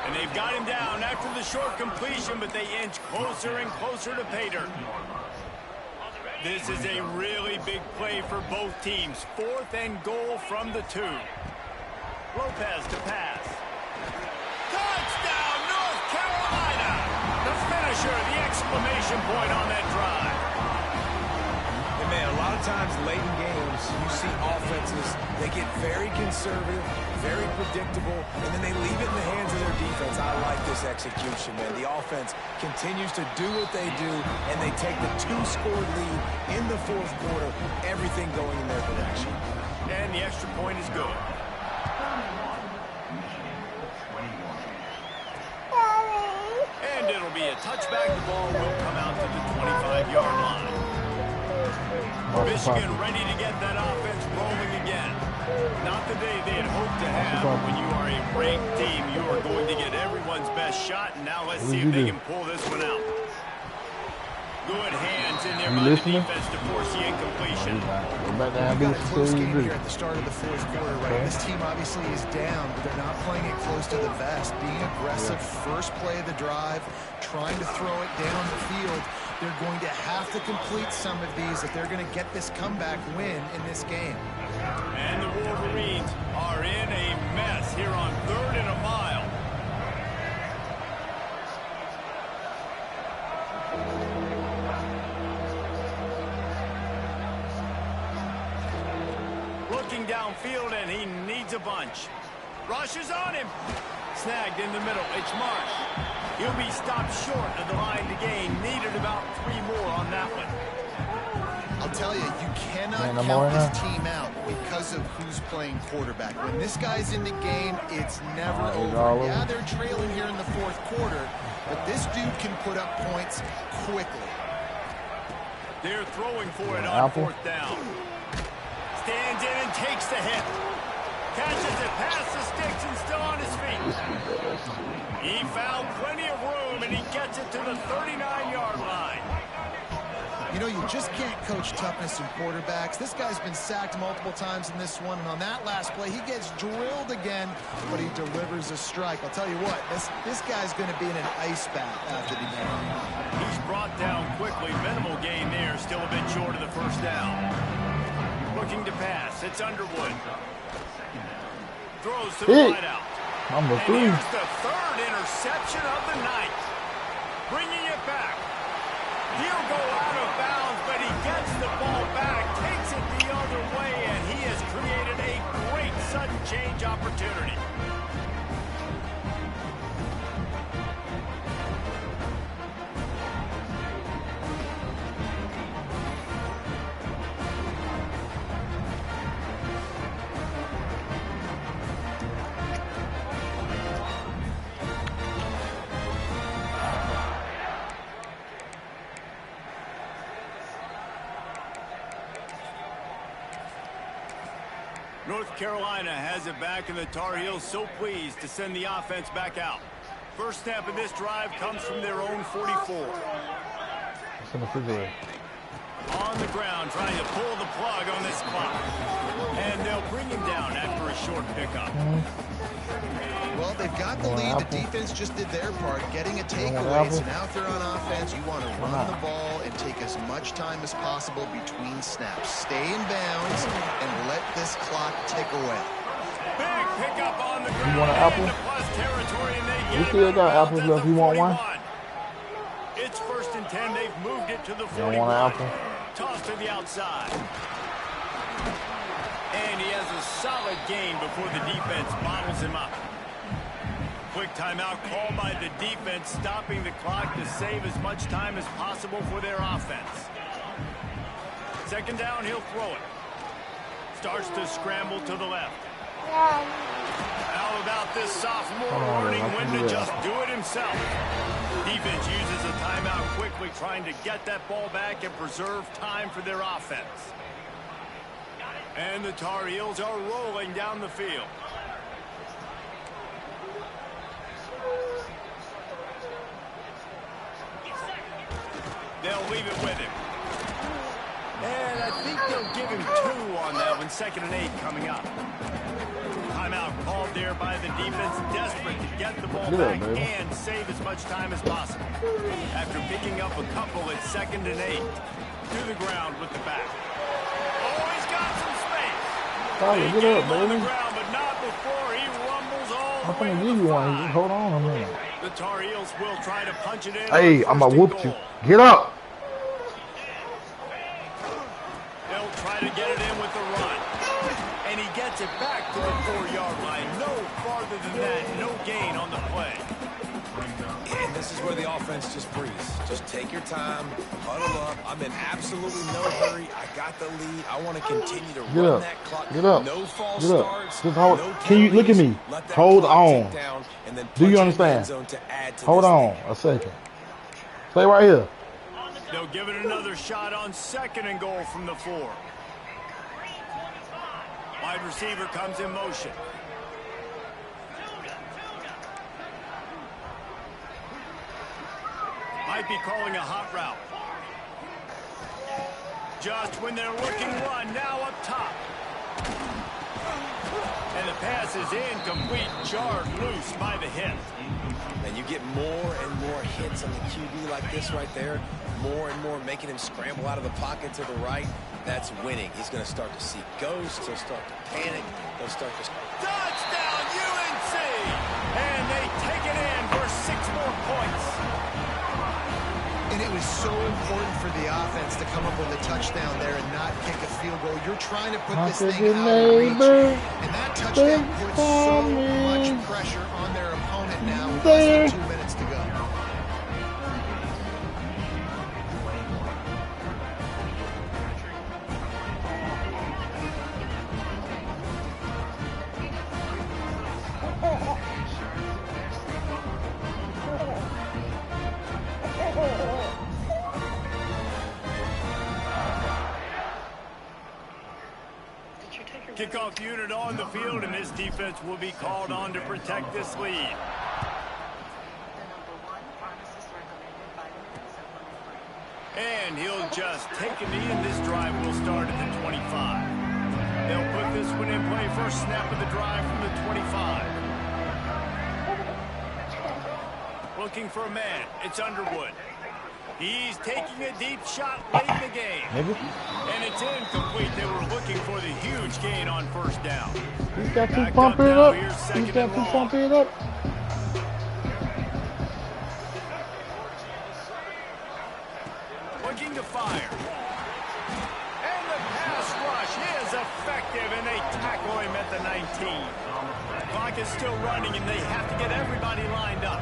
And they've got him down after the short completion, but they inch closer and closer to pay dirt. This is a really big play for both teams. 4th and goal from the 2. Lopez to pass. Touchdown, North Carolina! The finisher, the exclamation point on that drive. And man, a lot of times late in games, you see offenses, they get very conservative, very predictable, and then they leave it in the hands of their defense. I like this execution, man. The offense continues to do what they do, and they take the 2-score lead in the fourth quarter, everything going in their direction. And the extra point is good. And it'll be a touchback. The ball will come out to the 25-yard line. Michigan ready to get that offense rolling again. Not the day they had hoped to have. When you are a ranked team, you are going to get everyone's best shot. And now let's see if they can pull this one out. Good hands in there by the defense to force the incompletion. We've got a close game here at the start of the fourth quarter, right? This team obviously is down, but they're not playing it close to the vest. Being aggressive, first play of the drive, trying to throw it down the field. They're going to have to complete some of these if they're going to get this comeback win in this game. And the Wolverines are in a mess here on 3rd and a mile. Looking downfield, and he needs a bunch. Rush is on him. Snagged in the middle. It's Marsh. He'll be stopped short of the line to gain. Needed about 3 more on that one. I'll tell you, you cannot count this team out because of who's playing quarterback. When this guy's in the game, it's never over. Yeah, they're trailing here in the fourth quarter, but this dude can put up points quickly. They're throwing for it on 4th down. Stands in and takes the hit. Catches it past the sticks and still on his feet. He found plenty of room, and he gets it to the 39-yard line. You know, you just can't coach toughness in quarterbacks. This guy's been sacked multiple times in this one, and on that last play, he gets drilled again, but he delivers a strike. I'll tell you what, this guy's going to be in an ice bath after the game. He's brought down quickly. Minimal gain there, still a bit short of the 1st down. Looking to pass. It's Underwood. Throws to the wideout. And here's the 3rd interception of the night. Bringing it back. He'll go out of bounds, but he gets the ball back, takes it the other way, and he has created a great sudden change opportunity. North Carolina has it back, and the Tar Heels so pleased to send the offense back out. First snap of this drive comes from their own 44. On the ground, trying to pull the plug on this clock. And they'll bring him down after a short pickup. Well, they've got the lead. The defense just did their part, getting a takeaway. So now if they're on offense, you want to run the ball and take as much time as possible between snaps. Stay in bounds and let this clock tick away. Big pickup on the ground. You want an apple? Plus territory, and they We still got apples left. You want one? It's 1st and 10. They've moved it to the 41. You want an apple? Toss to the outside. And he has a solid gain before the defense bottles him up. Quick timeout called by the defense, stopping the clock to save as much time as possible for their offense. Second down, he'll throw it. Starts to scramble to the left. How about this sophomore learning when to just do it himself? Defense uses a timeout quickly, trying to get that ball back and preserve time for their offense. And the Tar Heels are rolling down the field. They'll leave it with him. And I think they'll give him 2 on that one. 2nd and 8 coming up. Timeout called there by the defense, desperate to get the ball back and save as much time as possible. After picking up a couple, it's 2nd and 8. To the ground with the back. Oh, he's got some space. Tyler, get up, on the baby. ground, but not before he rumbles all I'm the way gonna to give the you one. 5. Just hold on a minute. The Tar Heels will try to punch it in. Hey, I'm gonna whoop you. Get up. They'll try to get it in with the run. And he gets it back to the 4-yard line. No farther than that. No gain on the play. And this is where the offense just breathes. Just take your time, huddle up. I'm in absolutely no hurry. I got the lead. I want to continue to run that clock. Get up. No false Get up. starts. Just hold. No Can you look at me? Hold on. Do you understand? Hold on a second. Stay right here. They'll give it another shot on 2nd and goal from the 4. Wide receiver comes in motion. Might be calling a hot route. Just when they're looking one, now up top. And the pass is incomplete, jarred loose by the hit. And you get more and more hits on the QB like this right there. More and more making him scramble out of the pocket to the right. That's winning. He's going to start to see ghosts. He'll start to panic. He'll start to... Touchdown, UNC! And they take it in for 6 more points. And it was so important for the offense to come up with a touchdown there and not kick a field goal. You're trying to put this thing out of reach. And that touchdown puts so much pressure on their opponent now with less than 2 minutes to go. Kickoff unit on the field, and this defense will be called on to protect this lead. And he'll just take a knee, and this drive will start at the 25. They'll put this one in play. First snap of the drive from the 25. Looking for a man. It's Underwood. He's taking a deep shot late in the game. And it's incomplete. They were looking for the huge gain on first down. He's got to pump it up. He's got to pump it up. Looking to fire. And the pass rush is effective, and they tackle him at the 19. The clock is still running, and they have to get everybody lined up.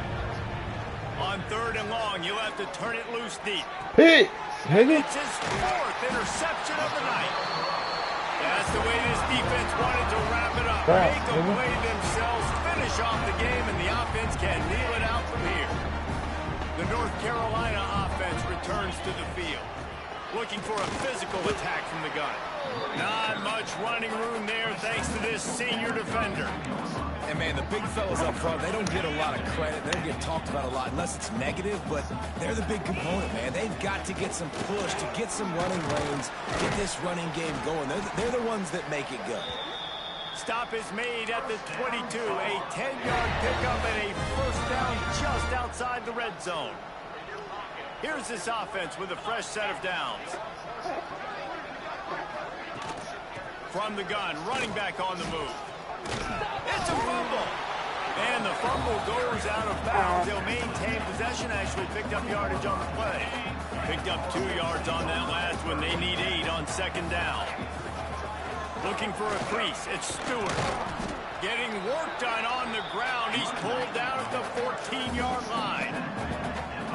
On 3rd and long, you'll have to turn it loose deep. Hey, it's his 4th interception of the night. That's the way this defense wanted to wrap it up. Make a play themselves, finish off the game, and the offense can kneel it out from here. The North Carolina offense returns to the field, looking for a physical attack from the gun. Not much running room there thanks to this senior defender. And, man, the big fellas up front, they don't get a lot of credit. They don't get talked about a lot unless it's negative, but they're the big component, man. They've got to get some push, to get some running lanes, get this running game going. They're the ones that make it go. Stop is made at the 22. A 10-yard pickup and a first down just outside the red zone. Here's this offense with a fresh set of downs. From the gun, running back on the move. It's a fumble. And the fumble goes out of bounds. They'll maintain possession. Actually picked up yardage on the play. Picked up 2 yards on that last one. They need 8 on 2nd down. Looking for a crease. It's Stewart. Getting work done on the ground. He's pulled down at the 14-yard line.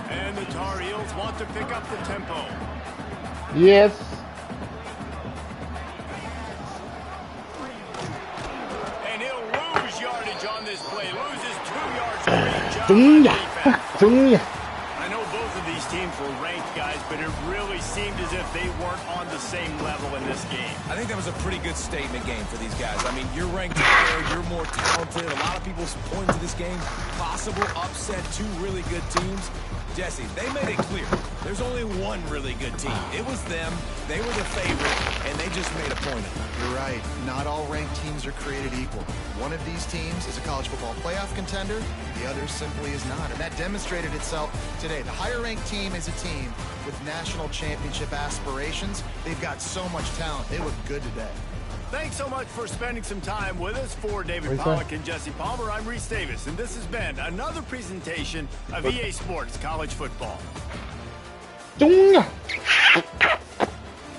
And the Tar Heels want to pick up the tempo. Yes. And he'll lose yardage on this play. Loses 2 yards. Great job on defense. I know both of these teams were ranked, guys, but it really seemed as if they weren't on the same level in this game. I think that was a pretty good statement game for these guys. I mean, you're ranked higher, you're more talented. A lot of people point to this game. Possible upset, 2 really good teams. Jesse, they made it clear. There's only one really good team. It was them. They were the favorite, and they just made a point of it. You're right. Not all ranked teams are created equal. One of these teams is a college football playoff contender. The other simply is not. And that demonstrated itself today. The higher-ranked team is a team with national championship aspirations. They've got so much talent. They look good today. Thanks so much for spending some time with us. For David Pollack and Jesse Palmer, I'm Reese Davis, and this has been another presentation of EA Sports College Football. Change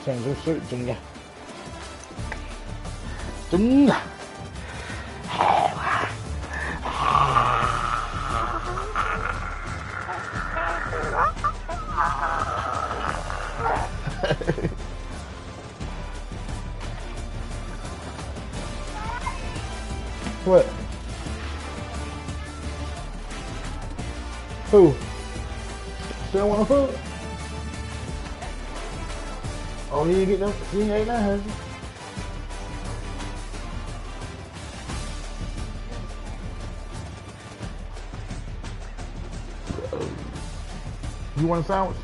your shirt, Junior. What? Who? Still want food? Oh, he ain't get no. He ain't ate that, has he? You want a sandwich?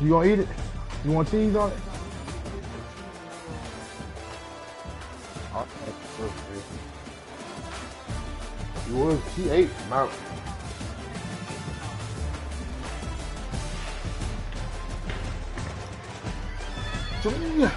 You gonna eat it? You want cheese on it? You was. She ate. Now. Junior.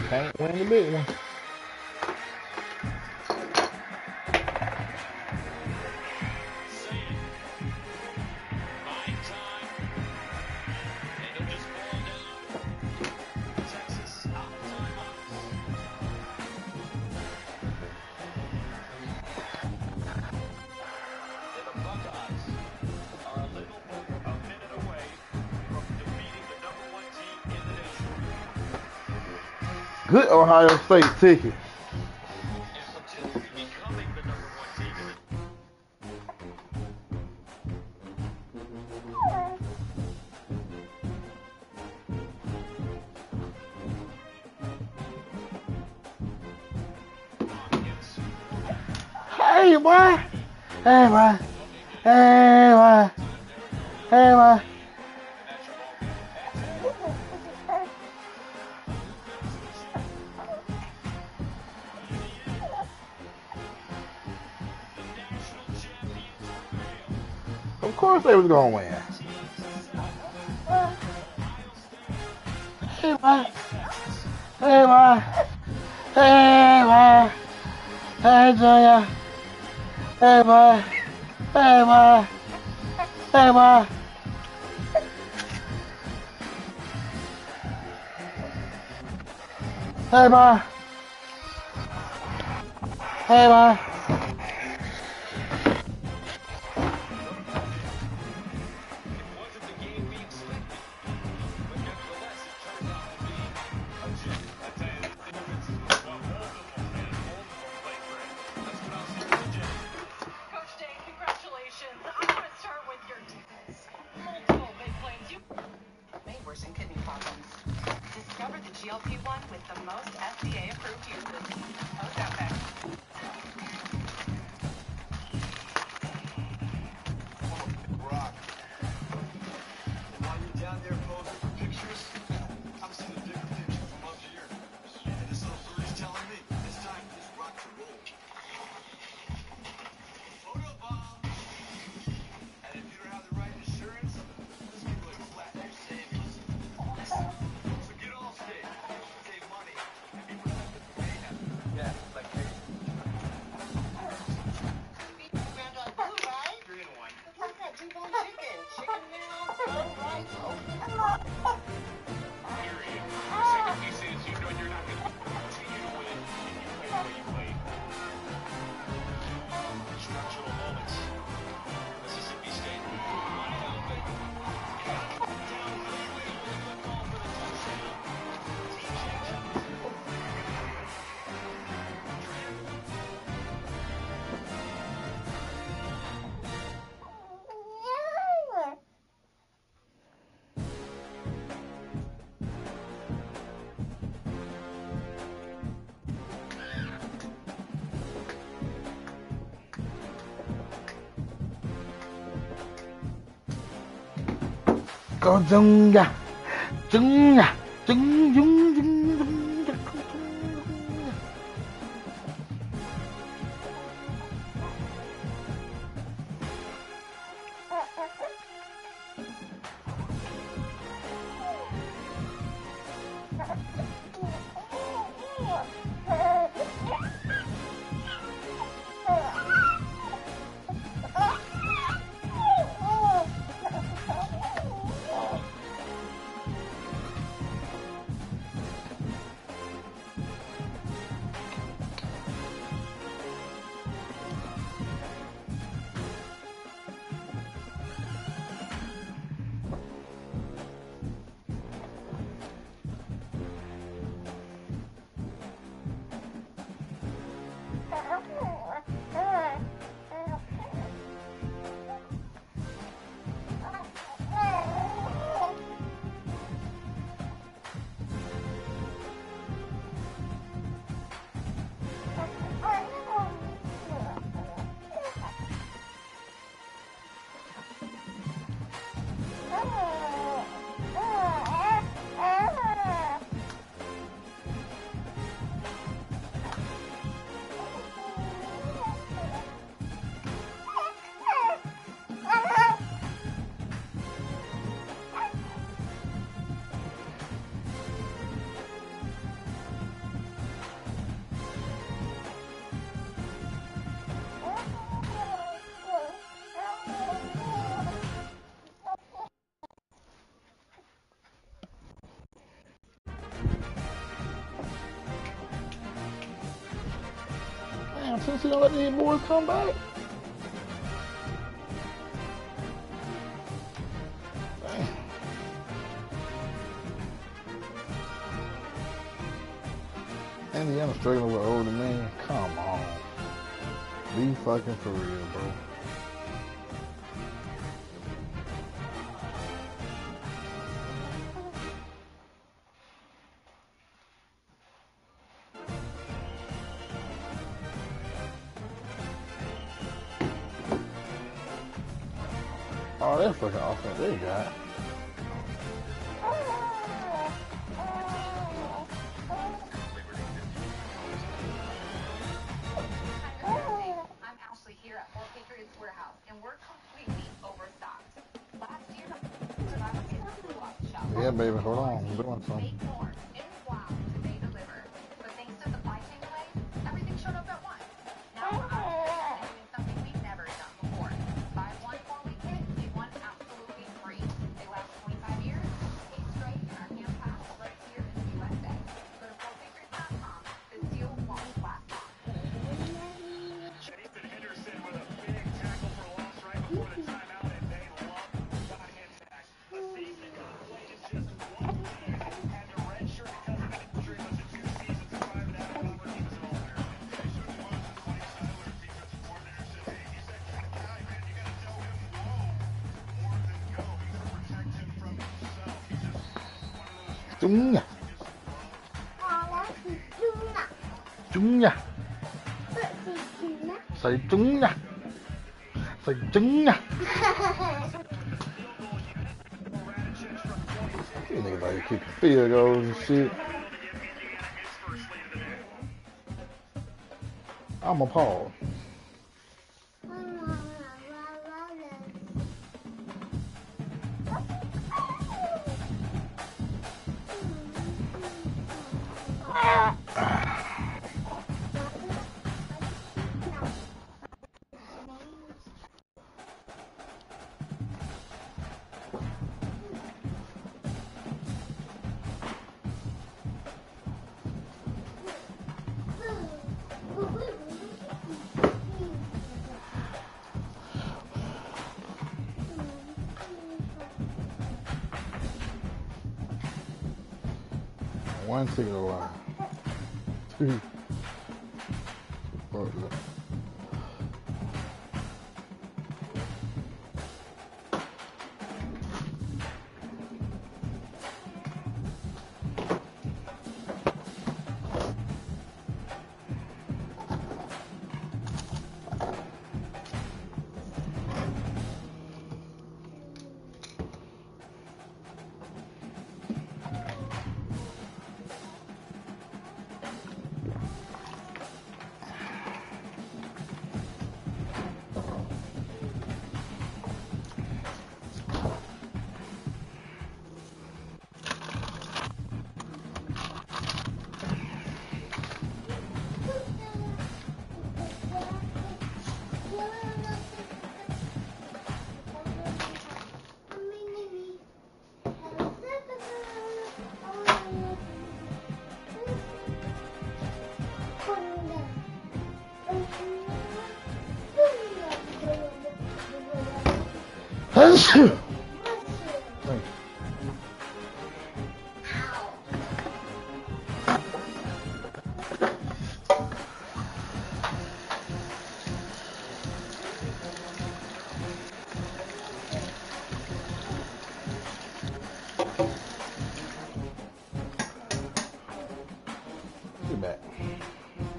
Can't win the big one. Good Ohio State ticket. Hey, boy. Hey, boy. Hey, boy. Hey, boy. Of course they was gonna win. Hey, boy. Hey, boy. Hey, boy. Hey, Junior. Hey, boy. Hey, boy. Hey, boy. Hey, boy. Hey, boy. one with the most FDA-approved uses. Ozempic. Rock. While you're down there posing for pictures, I'm seeing a bigger picture from up here. And this little birdie's telling me it's time for this rock to roll. Photo bomb. And if you don't have the right insurance, this can go flat your savings. So get all state, save money, and be protected from mayhem. Yeah, like me. Grand on blue, right? 3 in 1. It's like that two-bone chicken. Chicken now, done right. Period. The second piece is you know you're not going to continue to win if you play the way you played. Structural moments. Mississippi State wide open. Got it down quickly with a good call for the touchdown. Team change. Có dừng ra, dừng ra, dừng dừng dừng dừng dừng. Damn, since he don't let these boys come back. Damn. Indiana struggling with older men. Come on. Be fucking for real, bro. Oh, that fucking offense they got. I'm Ashley here at Fort Patriots Warehouse, and we're completely overstocked. Last year, I was able to pull off the shelf. Yeah, baby, hold on. I'm doing something. Make more. It was wild that they delivered. But thanks to supply chain delays, everything showed up at once. Now we're out of doing something we've never done before. Buy one 4-week kit, get one absolutely free. They last 25 years, 8 straight, and are hand packed right here in the USA. Go to FortPatriots.com. This deal won't last long. Nathan Henderson with a big tackle for loss right before the timeout, and they love that impact. A season played in just one season, and the redshirt because of an injury was in 2 seasons prior to that. However, he was an All-American. Yeah, he certainly was. And Mike Seiler, defensive coordinator, said, hey, he's that kind of guy, man. You got to tell him no more than go. You got to protect him from himself. He's just one of those guys. Đúng nhỉ? trứng nha. Xay trứng nha. Xay trứng nha. These niggas like kicking field goals and shit. I'm appalled. One single line. Two.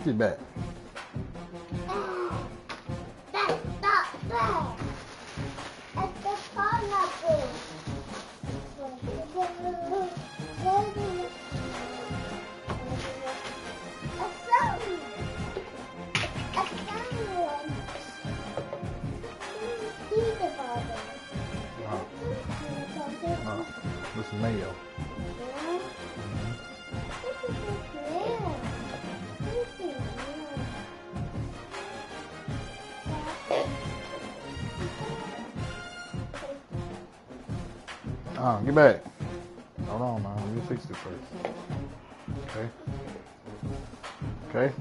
Get back. This is mayo. Get back. Hold on, man. Let me fix it first. Okay. Okay.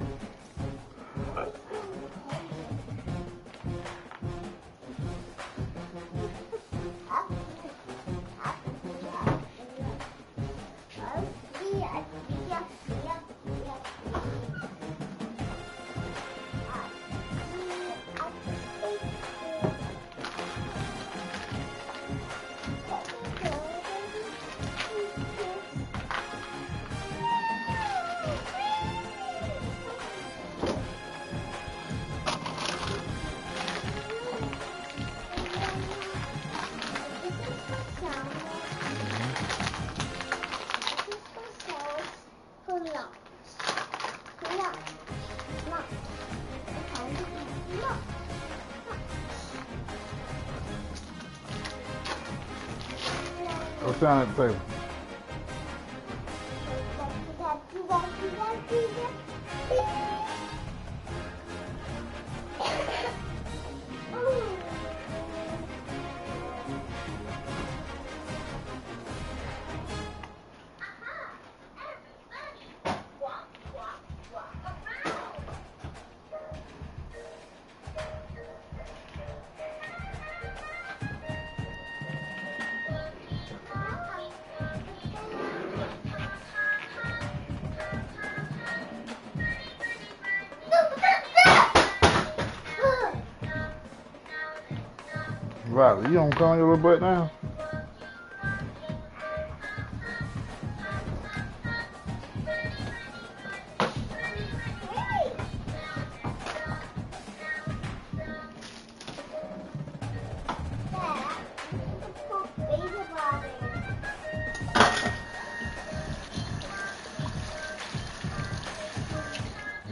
Go sit down at the table. Riley, you don't calm your little butt down?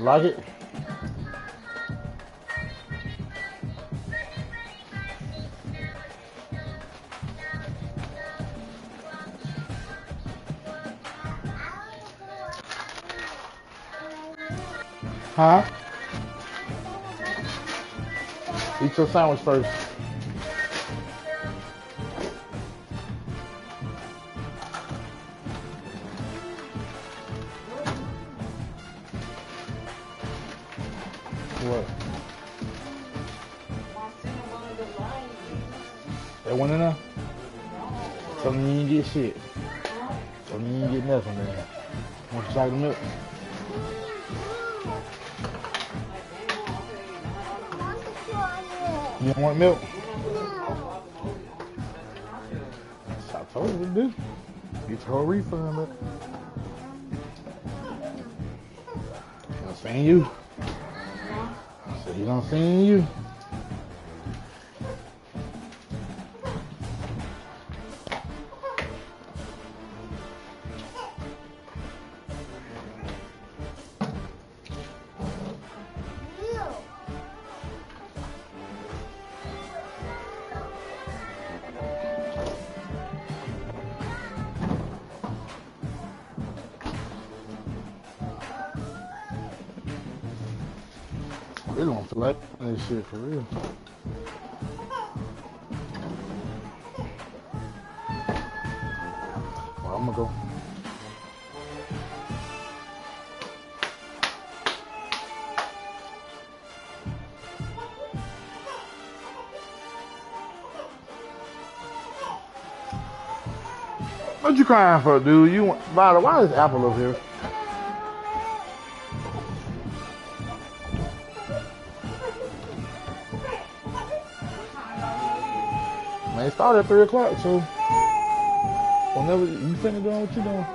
Like it? Huh? Eat your sandwich first. What? That went in there? Tell me you didn't get shit. Tell me you didn't get nothing there. Want some chocolate milk? You don't want milk? I told you to do. Get your whole refund, but I'm saying you. I said he don't see you. They don't feel like this shit for real. Well, I'm gonna go. What you crying for, dude? You want, Violet, why is Apple up here? Man, it started at 3 o'clock, so whenever you finna doing what you doing.